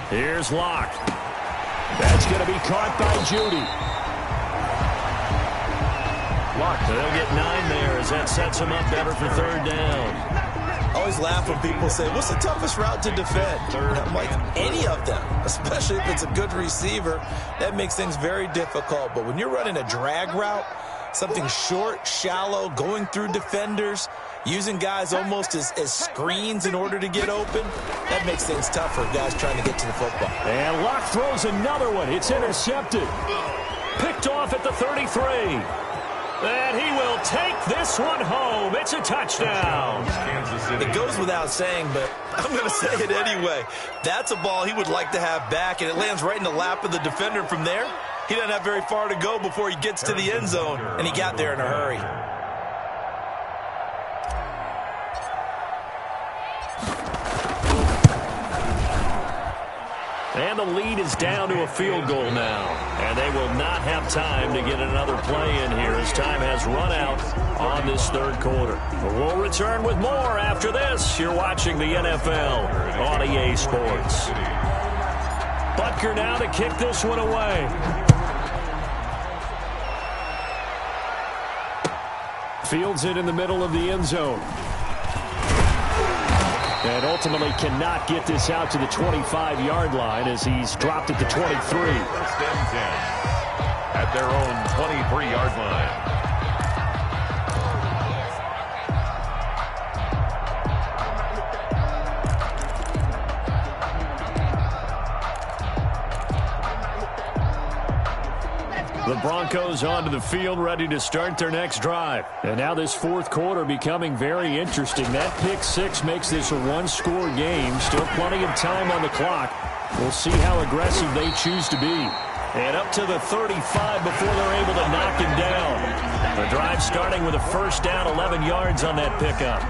Here's Locke. That's going to be caught by Judy. They'll get 9 there as that sets them up better for 3rd down. I always laugh when people say, what's the toughest route to defend? And I'm like, any of them, especially if it's a good receiver. That makes things very difficult. But when you're running a drag route, something short, shallow, going through defenders, using guys almost as screens in order to get open, that makes things tough for guys trying to get to the football. And Locke throws another one. It's intercepted. Picked off at the 33. And he will take this one home. It's a touchdown. It goes without saying, but I'm going to say it anyway. That's a ball he would like to have back, and it lands right in the lap of the defender. From there, he doesn't have very far to go before he gets to the end zone, and he got there in a hurry. And the lead is down to a field goal now. And they will not have time to get another play in here as time has run out on this 3rd quarter. But we'll return with more after this. You're watching the NFL on EA Sports. Butker now to kick this one away. Fields it in the middle of the end zone. And ultimately cannot get this out to the 25-yard line as he's dropped at the 23. 1st and 10 at their own 23-yard line. The Broncos onto the field, ready to start their next drive. And now this 4th quarter becoming very interesting. That pick 6 makes this a 1-score game. Still plenty of time on the clock. We'll see how aggressive they choose to be. And up to the 35 before they're able to knock him down. The drive starting with a first down, 11 yards on that pickup.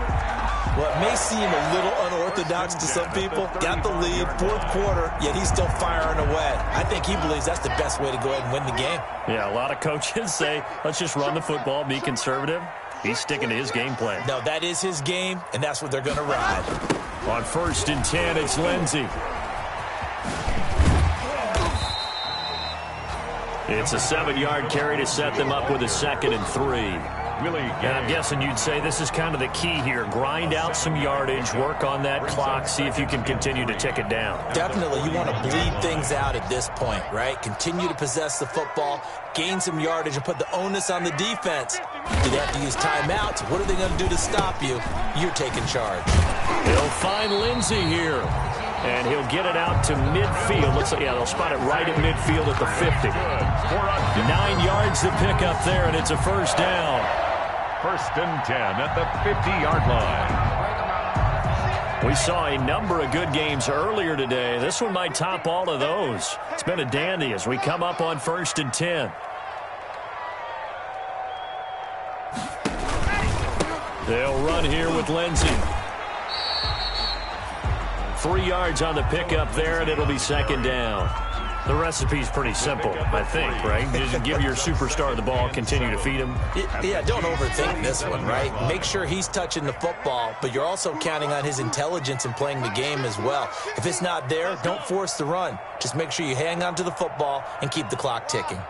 Well, it may seem a little unorthodox to some people. Got the lead, 4th quarter, yet he's still firing away. I think he believes that's the best way to go ahead and win the game. Yeah, a lot of coaches say, let's just run the football, be conservative. He's sticking to his game plan. No, that is his game, and that's what they're going to ride. On 1st and 10, it's Lindsey. It's a 7-yard carry to set them up with a 2nd and 3. And I'm guessing you'd say this is kind of the key here. Grind out some yardage, work on that clock, see if you can continue to tick it down. Definitely, you want to bleed things out at this point, right? Continue to possess the football, gain some yardage, and put the onus on the defense. Do they have to use timeouts? What are they going to do to stop you? You're taking charge. They'll find Lindsey here. And he'll get it out to midfield. Looks like, yeah, they'll spot it right at midfield at the 50. 9 yards to pick up there, and it's a first down. First and 10 at the 50-yard line. We saw a number of good games earlier today. This one might top all of those. It's been a dandy as we come up on first and 10. They'll run here with Lindsey. 3 yards on the pickup there, and it'll be second down. The recipe's pretty simple, I think, right? Just give your superstar the ball, continue to feed him. Yeah, don't overthink this one, right? Make sure he's touching the football, but you're also counting on his intelligence in playing the game as well. If it's not there, don't force the run. Just make sure you hang on to the football and keep the clock ticking.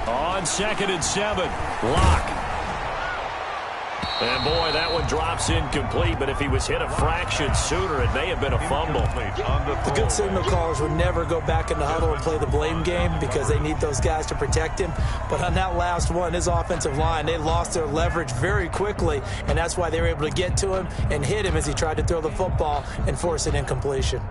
On second and 7, Locke. And, boy, that one drops incomplete, but if he was hit a fraction sooner, it may have been a fumble. The good signal callers would never go back in the huddle and play the blame game because they need those guys to protect him. But on that last one, his offensive line, they lost their leverage very quickly, and that's why they were able to get to him and hit him as he tried to throw the football and force an incompletion.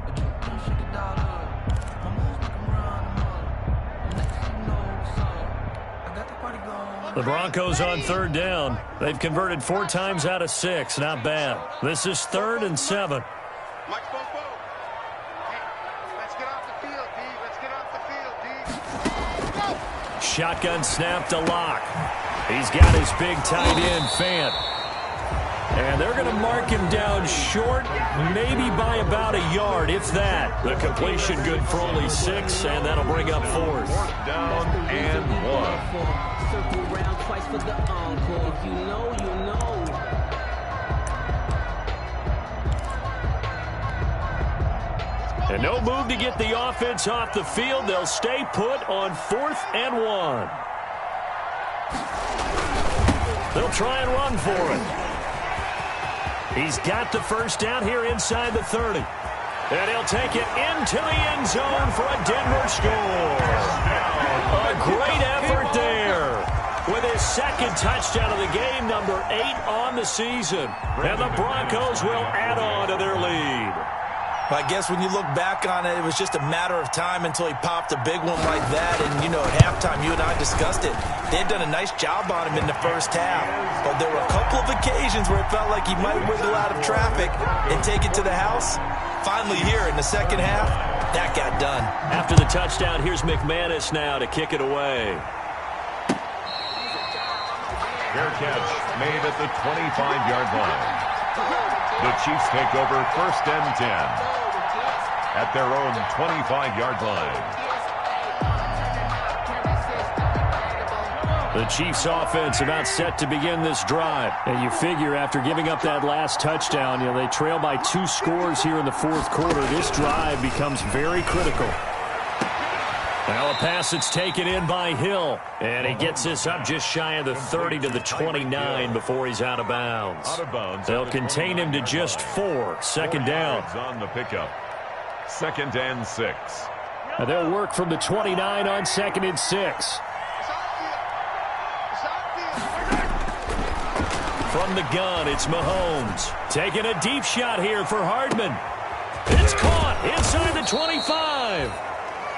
The Broncos on third down. They've converted 4 times out of 6. Not bad. This is 3rd and 7. Let's get off the field, D. Let's get off the field, D. Shotgun snap to Locke. He's got his big tight end, Fant. And they're going to mark him down short, maybe by about a yard, if that. The completion good for only 6, and that'll bring up 4th. Down and 1. Circle round twice for the encore. You know, you know. And no move to get the offense off the field. They'll stay put on 4th and 1. They'll try and run for it. He's got the first down here inside the 30. And he'll take it into the end zone for a Denver score. A great effort there. With his second touchdown of the game, number 8 on the season. And the Broncos will add on to their lead. I guess when you look back on it, it was just a matter of time until he popped a big one like that. And, you know, at halftime, you and I discussed it. They had done a nice job on him in the first half. But there were a couple of occasions where it felt like he might wiggle out of traffic and take it to the house. Finally here in the second half, that got done. After the touchdown, here's McManus now to kick it away. Fair catch made at the 25-yard line. The Chiefs take over first and 10 at their own 25-yard line. The Chiefs offense about set to begin this drive. And you figure after giving up that last touchdown, you know, they trail by 2 scores here in the 4th quarter. This drive becomes very critical. Now a pass that's taken in by Hill. And he gets this up just shy of the 30 to the 29 before he's out of bounds. They'll contain him to just 4. Second down. On the pickup. 2nd and 6. And they'll work from the 29 on 2nd and 6. From the gun, it's Mahomes. Taking a deep shot here for Hardman. It's caught inside the 25.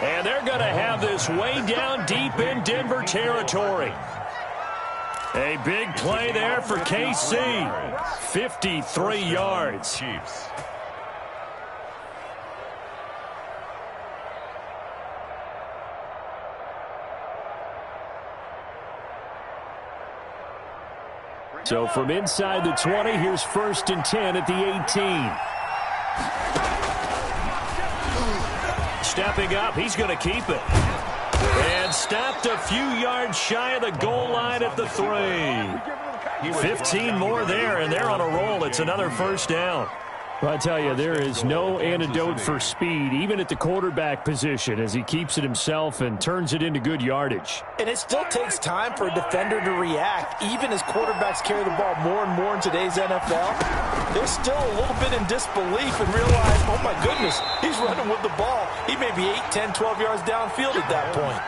And they're going to have this way down deep in Denver territory. A big play there for KC. 53 yards. Chiefs. So from inside the 20, here's 1st and 10 at the 18. Stepping up, he's going to keep it. And stopped a few yards shy of the goal line at the 3. 15 more there, and they're on a roll. It's another first down. Well, I tell you, there is no antidote for speed, even at the quarterback position, as he keeps it himself and turns it into good yardage. And it still takes time for a defender to react. Even as quarterbacks carry the ball more and more in today's NFL, they're still a little bit in disbelief and realize, oh my goodness, he's running with the ball. He may be 8, 10, 12 yards downfield at that point.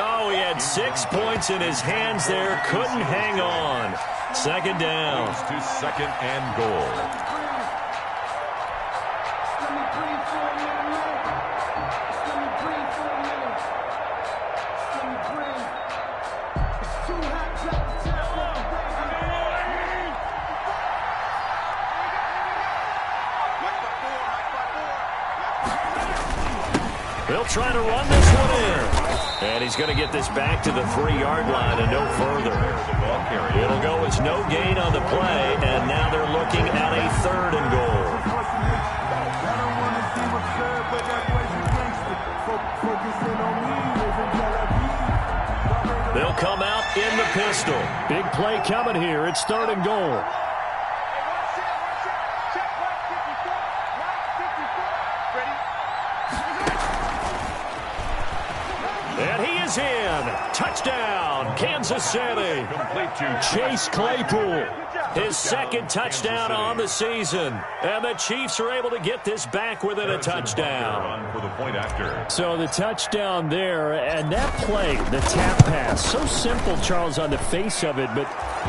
Oh, he had 6 points in his hands there. Couldn't hang on. Second down. Goes to second and goal. They'll try to run this one in. And he's going to get this back to the 3-yard line and no further. It'll go as no gain on the play, and now they're looking at a 3rd and goal. They'll come out in the pistol. Big play coming here. It's 3rd and goal. And he is in. Touchdown, Kansas City. Chase Claypool, his 2nd touchdown on the season. And the Chiefs are able to get this back within a touchdown. So the touchdown there, and that play, the tap pass, so simple, Charles, on the face of it, but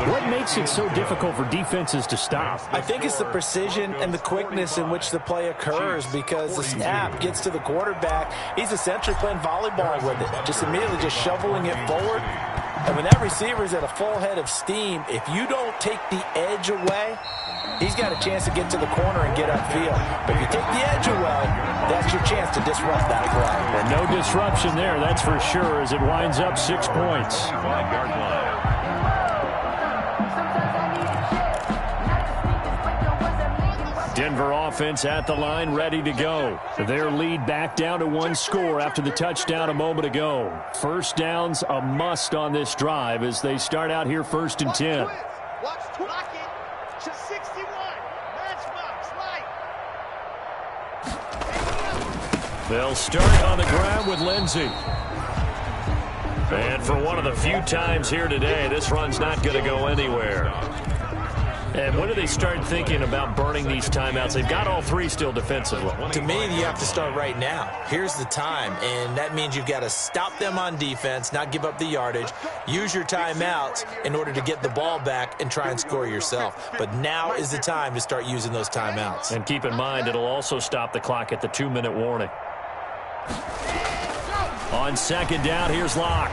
what makes it so difficult for defenses to stop? I think it's the precision and the quickness in which the play occurs, because the snap gets to the quarterback. He's essentially playing volleyball with it, just immediately just shoveling it forward. And when that receiver is at a full head of steam, if you don't take the edge away, he's got a chance to get to the corner and get upfield. But if you take the edge away, that's your chance to disrupt that play. And no disruption there, that's for sure, as it winds up 6 points. 5-yard line. Denver offense at the line, ready to go. Their lead back down to 1 score after the touchdown a moment ago. First down's a must on this drive as they start out here 1st and 10. Watch clock it to 61. Matchbox light. They'll start on the ground with Lindsey. And for one of the few times here today, this run's not going to go anywhere. And when do they start thinking about burning these timeouts? They've got all 3 still defensively. To me, you have to start right now. Here's the time, and that means you've got to stop them on defense, not give up the yardage, use your timeouts in order to get the ball back and try and score yourself. But now is the time to start using those timeouts. And keep in mind, it'll also stop the clock at the 2-minute warning. On 2nd down, here's Locke.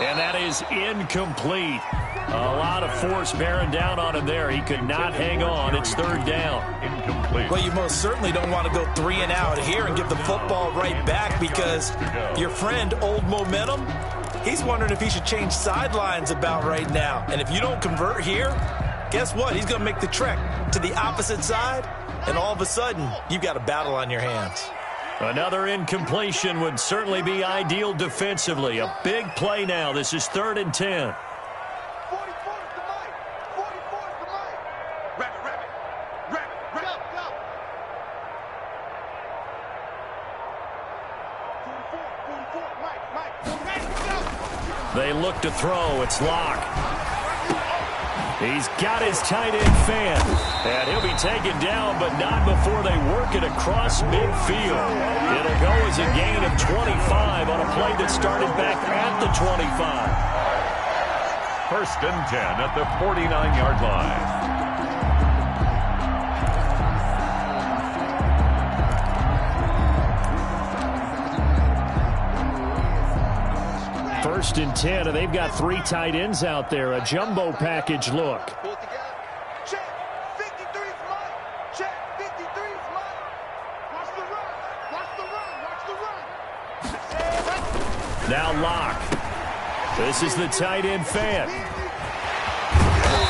And that is incomplete. A lot of force bearing down on him there. He could not hang on. It's 3rd down. Incomplete. Well, you most certainly don't want to go 3 and out here and give the football right back, because your friend, Old Momentum, he's wondering if he should change sidelines about right now. And if you don't convert here, guess what? He's going to make the trek to the opposite side, and all of a sudden, you've got a battle on your hands. Another incompletion would certainly be ideal defensively. A big play now. This is 3rd and 10. 44 is the mic. 44 is the mic. Rabbit. Go. 44, Mike. Go. They look to throw. It's Locke. He's got his tight end fan. And he'll be taken down, but not before they work it across midfield. It'll go as a gain of 25 on a play that started back at the 25. 1st and 10 at the 49-yard line. 1st and 10, and they've got 3 tight ends out there. A jumbo package look. Pull it together. Check. 53's Mike. Check. 53's Mike. Watch the run. Now Locke. This is the tight end fan.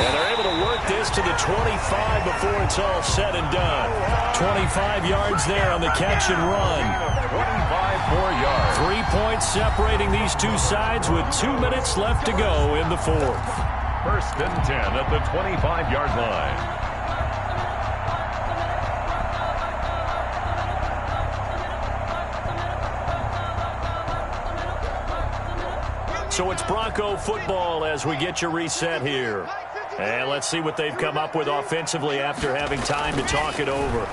And they're able to work this to the 25 before it's all said and done. 25 yards there on the catch and run. 25 more yards. 3 points separating these two sides with 2 minutes left to go in the fourth. 1st and 10 at the 25-yard line. So it's Bronco football as we get you reset here. And let's see what they've come up with offensively after having time to talk it over.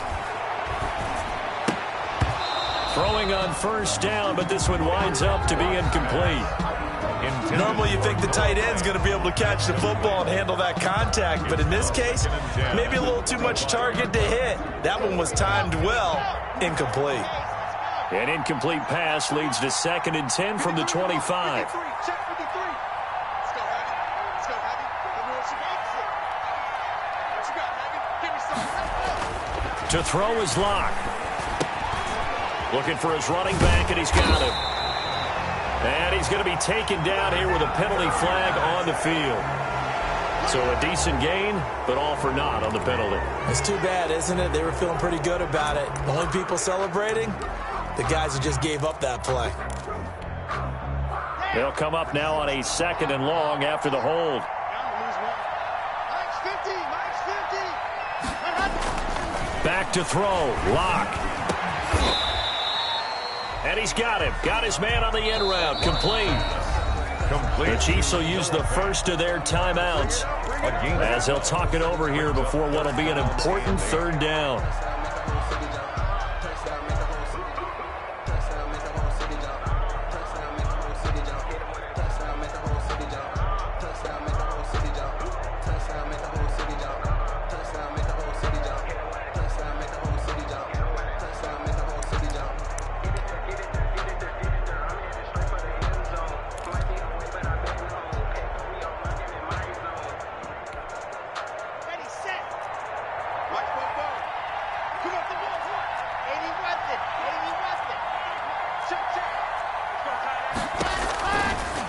Throwing on first down, but this one winds up to be incomplete. Normally you think the tight end's going to be able to catch the football and handle that contact, but in this case, maybe a little too much target to hit. That one was timed well. Incomplete. An incomplete pass leads to 2nd and 10 from the 25. To throw is Locke. Looking for his running back, and he's got him. And he's going to be taken down here with a penalty flag on the field. So a decent gain, but all for naught on the penalty. It's too bad, isn't it? They were feeling pretty good about it. The only people celebrating, the guys who just gave up that play. They'll come up now on a 2nd and long after the hold. Back to throw. Locke. And he's got him. Got his man on the end route. Complete. The Chiefs will use the first of their timeouts as they'll talk it over here before what will be an important 3rd down.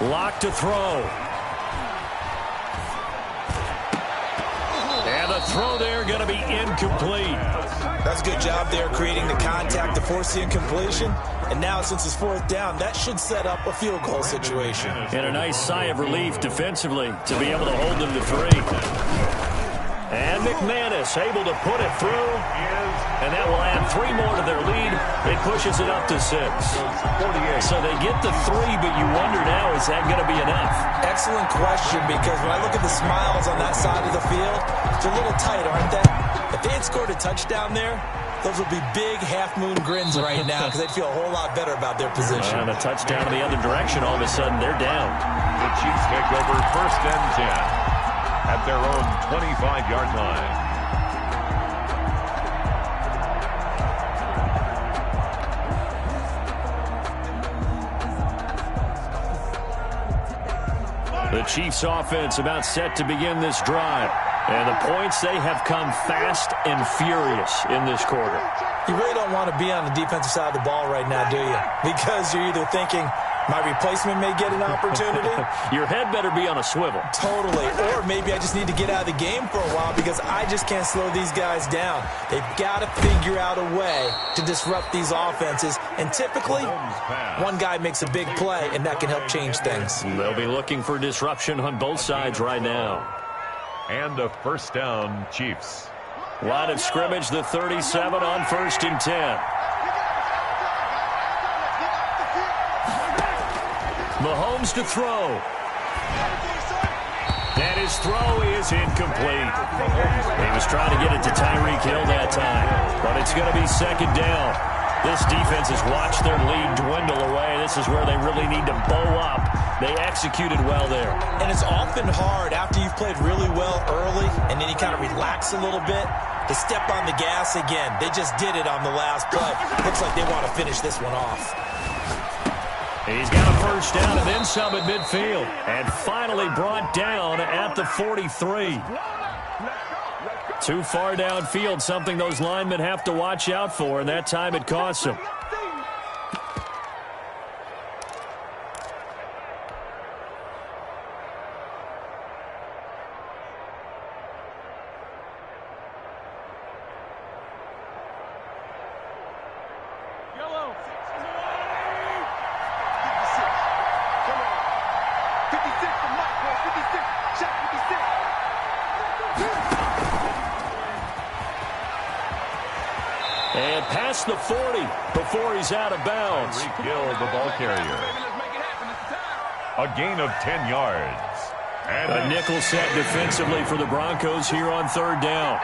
Locke to throw. And the throw there going to be incomplete. That's a good job there creating the contact to force the incompletion. And now since it's 4th down, that should set up a field goal situation. And a nice sigh of relief defensively to be able to hold them to 3. And McManus able to put it through. And that will add 3 more to their lead. It pushes it up to 6. 48. So they get the 3, but you wonder now, is that going to be enough? Excellent question, because when I look at the smiles on that side of the field, it's a little tight, aren't they? If they had scored a touchdown there, those would be big half-moon grins right now because they'd feel a whole lot better about their position. And a touchdown in the other direction, all of a sudden, they're down. The Chiefs take over 1st and 10 at their own 25-yard line. The Chiefs offense about set to begin this drive. And the points, they have come fast and furious in this quarter. You really don't want to be on the defensive side of the ball right now, do you? Because you're either thinking, my replacement may get an opportunity. Your head better be on a swivel. Totally. Or maybe I just need to get out of the game for a while because I just can't slow these guys down. They've got to figure out a way to disrupt these offenses. And typically, one guy makes a big play, and that can help change things. They'll be looking for disruption on both sides right now. And a 1st down, Chiefs. Line of scrimmage, the 37 on 1st and 10. Mahomes to throw. And his throw is incomplete. He was trying to get it to Tyreek Hill that time, but it's going to be 2nd down. This defense has watched their lead dwindle away. This is where they really need to bow up. They executed well there. And it's often hard after you've played really well early and then you kind of relax a little bit to step on the gas again. They just did it on the last play. Looks like they want to finish this one off. He's got a 1st down and then some at midfield. And finally brought down at the 43. Too far downfield, something those linemen have to watch out for, and that time it costs them. And past the 40 before he's out of bounds. Tyreek Hill, the ball carrier. A gain of 10 yards. And a nickel set defensively for the Broncos here on third down.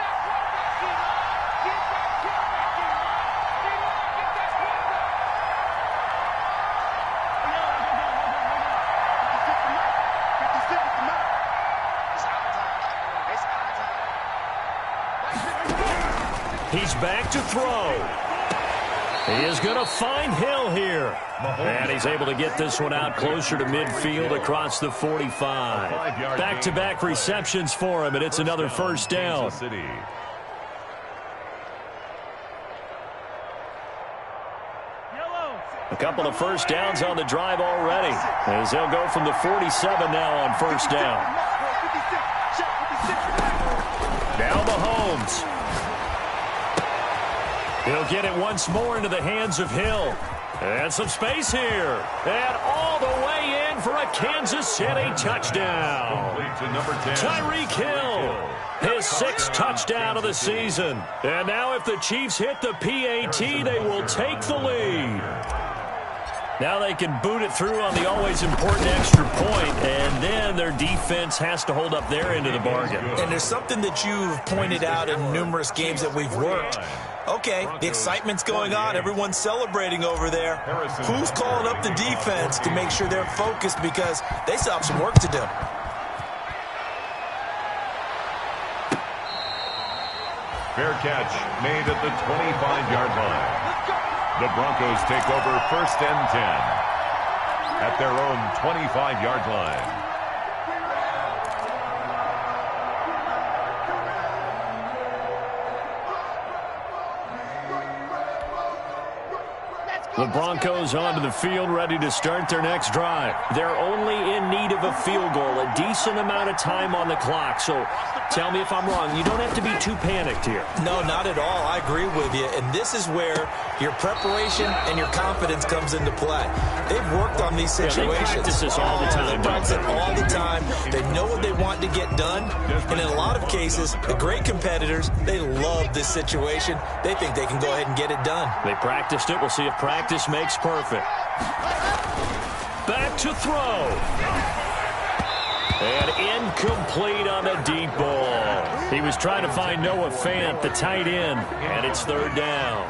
He's back to throw. He is going to find Hill here. And he's able to get this one out closer to midfield across the 45. Back-to-back receptions for him, and it's another first down. A couple of first downs on the drive already, as they'll go from the 47 now on first down. Now Mahomes. He'll get it once more into the hands of Hill. And some space here. And all the way in for a Kansas City touchdown. Tyreek Hill, his 6th touchdown of the season. And now if the Chiefs hit the PAT, they will take the lead. Now they can boot it through on the always important extra point, and then their defense has to hold up their end of the bargain. And there's something that you've pointed out in numerous games that we've worked. Okay, the excitement's going on. Everyone's celebrating over there. Who's calling up the defense to make sure they're focused, because they still have some work to do? Fair catch made at the 25-yard line. The Broncos take over 1st and 10 at their own 25-yard line. The Broncos onto the field, ready to start their next drive. They're only in need of a field goal, a decent amount of time on the clock. So tell me if I'm wrong. You don't have to be too panicked here. No, not at all. I agree with you. And this is where your preparation and your confidence comes into play. They've worked on these situations. They practice this all the time. They practice it all the time. They know what they want to get done. And in a lot of cases, the great competitors, they love this situation. They think they can go ahead and get it done. They practiced it. We'll see if practice makes perfect. Back to throw. And incomplete on the deep ball. He was trying to find Noah Fant, the tight end, and it's third down.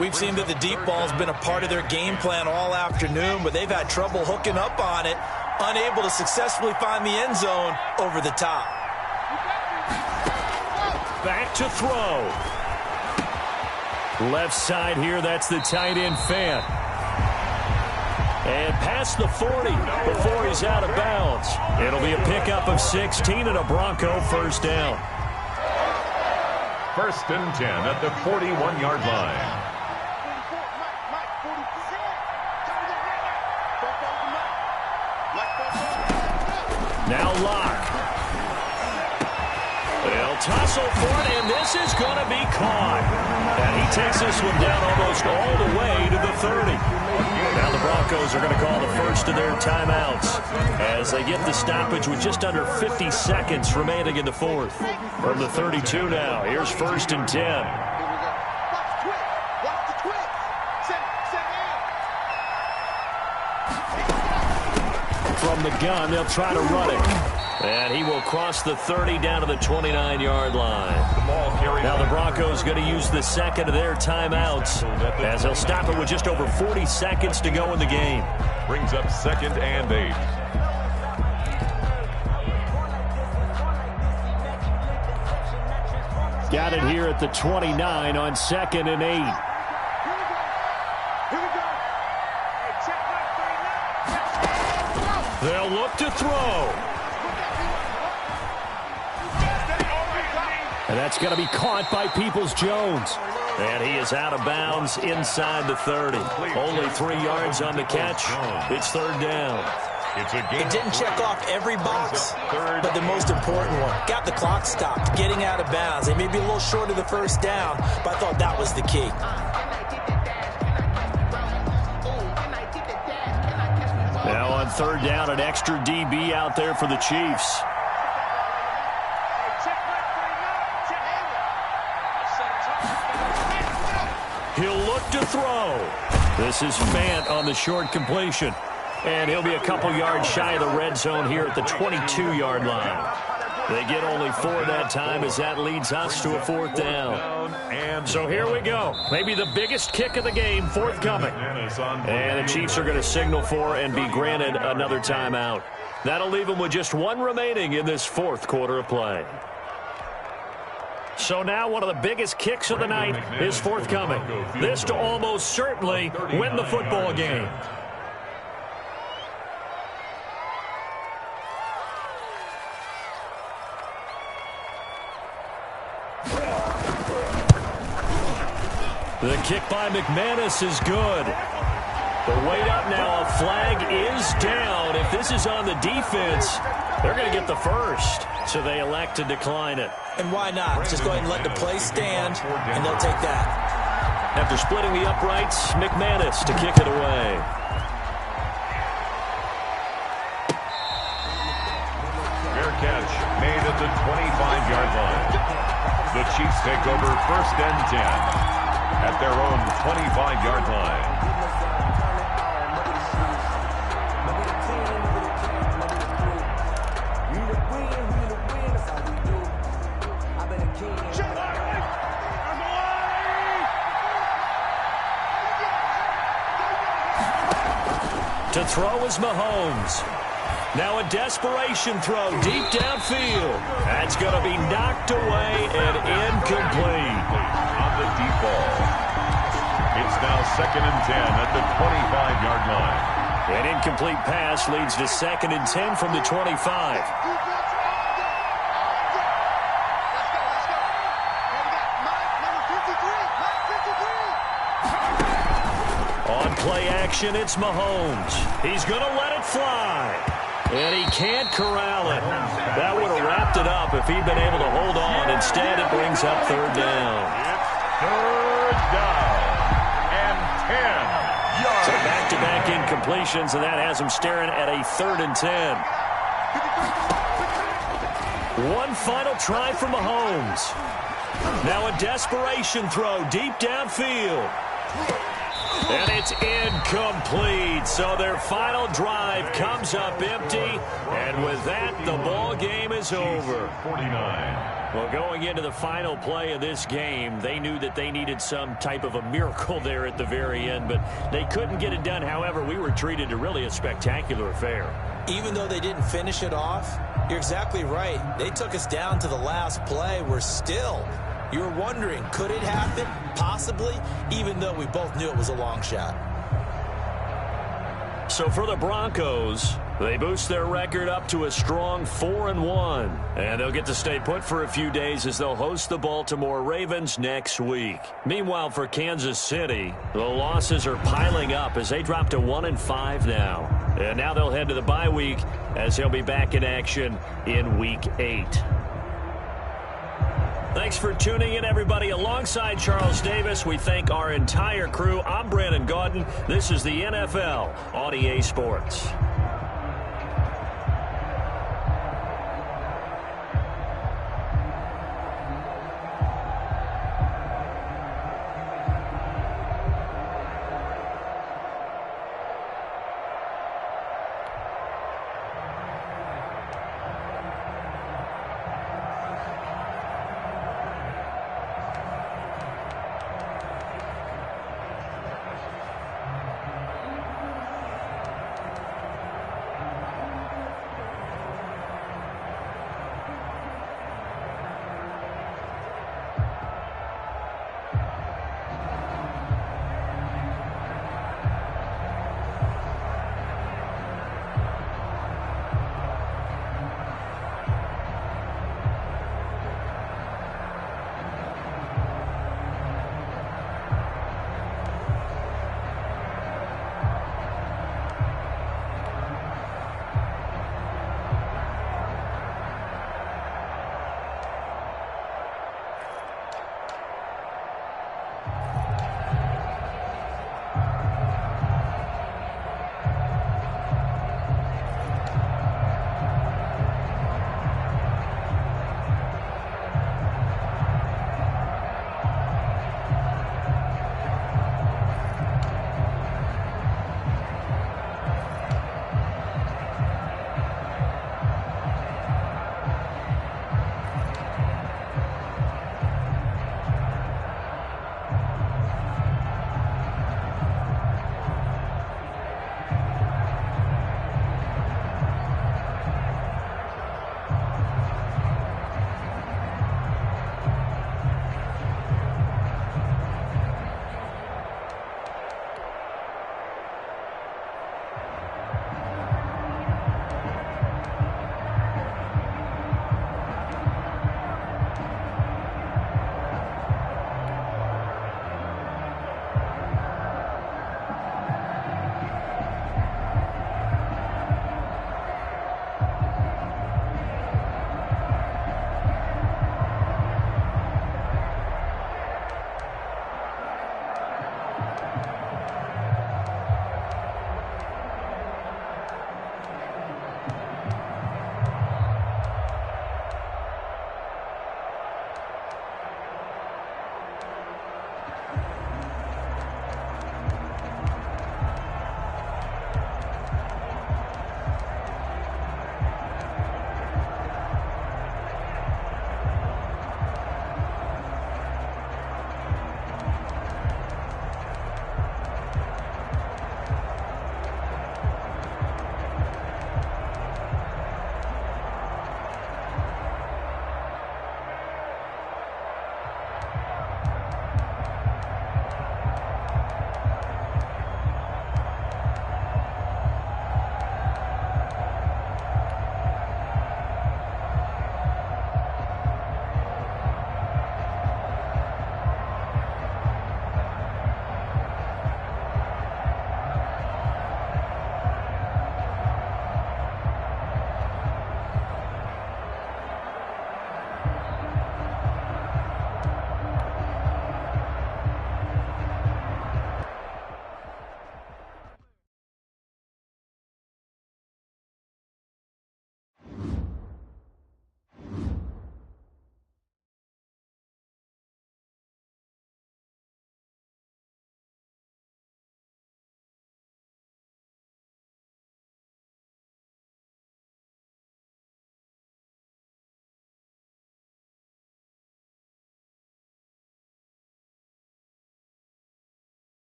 We've seen that the deep ball's been a part of their game plan all afternoon, but they've had trouble hooking up on it, unable to successfully find the end zone over the top. Back to throw. Left side here, that's the tight end Fant. And past the 40 before he's out of bounds. It'll be a pickup of 16 and a Bronco first down. 1st and 10 at the 41-yard line. Now Locke. They'll tussle for it, and this is going to be caught. And he takes this one down almost all the way to the 30. Now the Broncos are going to call the first of their timeouts as they get the stoppage with just under 50 seconds remaining in the fourth. From the 32 now, here's 1st and 10. From the gun, they'll try to run it. And he will cross the 30 down to the 29-yard line. Now the Broncos going to use the second of their timeouts as they'll stop it with just over 40 seconds to go in the game. Brings up 2nd and 8. Got it here at the 29 on 2nd and 8. They'll look to throw. And that's going to be caught by Peoples-Jones. And he is out of bounds inside the 30. Only 3 yards on the catch. It's third down. It didn't check off every box, but the most important one. Got the clock stopped, getting out of bounds. They may be a little short of the first down, but I thought that was the key. Now on third down, an extra DB out there for the Chiefs. He'll look to throw. This is Fant on the short completion. And he'll be a couple yards shy of the red zone here at the 22-yard line. They get only 4 that time as that leads us to a 4th down. And so here we go. Maybe the biggest kick of the game forthcoming. And the Chiefs are going to signal for and be granted another timeout. That'll leave them with just 1 remaining in this 4th quarter of play. So now one of the biggest kicks of the night is forthcoming. This to almost certainly win the football game. The kick by McManus is good. The weight up now. A flag is down. If this is on the defense, they're going to get the first. So they elect to decline it. And why not? Just go ahead and let the play stand, and they'll take that. After splitting the uprights, McManus to kick it away. Fair catch made at the 25-yard line. The Chiefs take over 1st and 10 at their own 25-yard line. To throw is Mahomes. Now a desperation throw deep downfield. That's going to be knocked away and incomplete. On the deep ball. It's now 2nd and 10 at the 25-yard line. An incomplete pass leads to 2nd and 10 from the 25. On play action, it's Mahomes. He's going to let it fly. And he can't corral it. That would have wrapped it up if he'd been able to hold on. Instead, it brings up 3rd down. It's 3rd down and 10 yards. So back-to-back incompletions, and that has him staring at a 3rd and 10. One final try for Mahomes. Now a desperation throw deep downfield. And it's incomplete. So their final drive comes up empty. And with that, the ball game is over. 49. Well, going into the final play of this game, they knew that they needed some type of a miracle there at the very end, but they couldn't get it done. However, we were treated to really a spectacular affair. Even though they didn't finish it off, you're exactly right. They took us down to the last play. You were wondering, could it happen? Possibly, even though we both knew it was a long shot. So for the Broncos, they boost their record up to a strong 4-1. And they'll get to stay put for a few days as they'll host the Baltimore Ravens next week. Meanwhile, for Kansas City, the losses are piling up as they drop to 1-5 now. And now they'll head to the bye week as they'll be back in action in Week 8. Thanks for tuning in, everybody. Alongside Charles Davis, we thank our entire crew. I'm Brandon Gaudin. This is the NFL on EA Sports.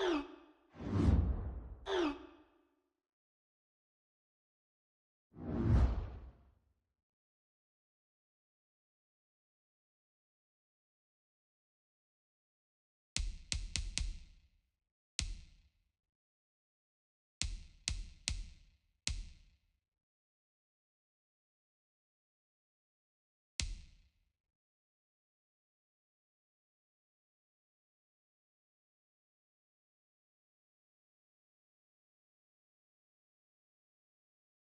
Oh.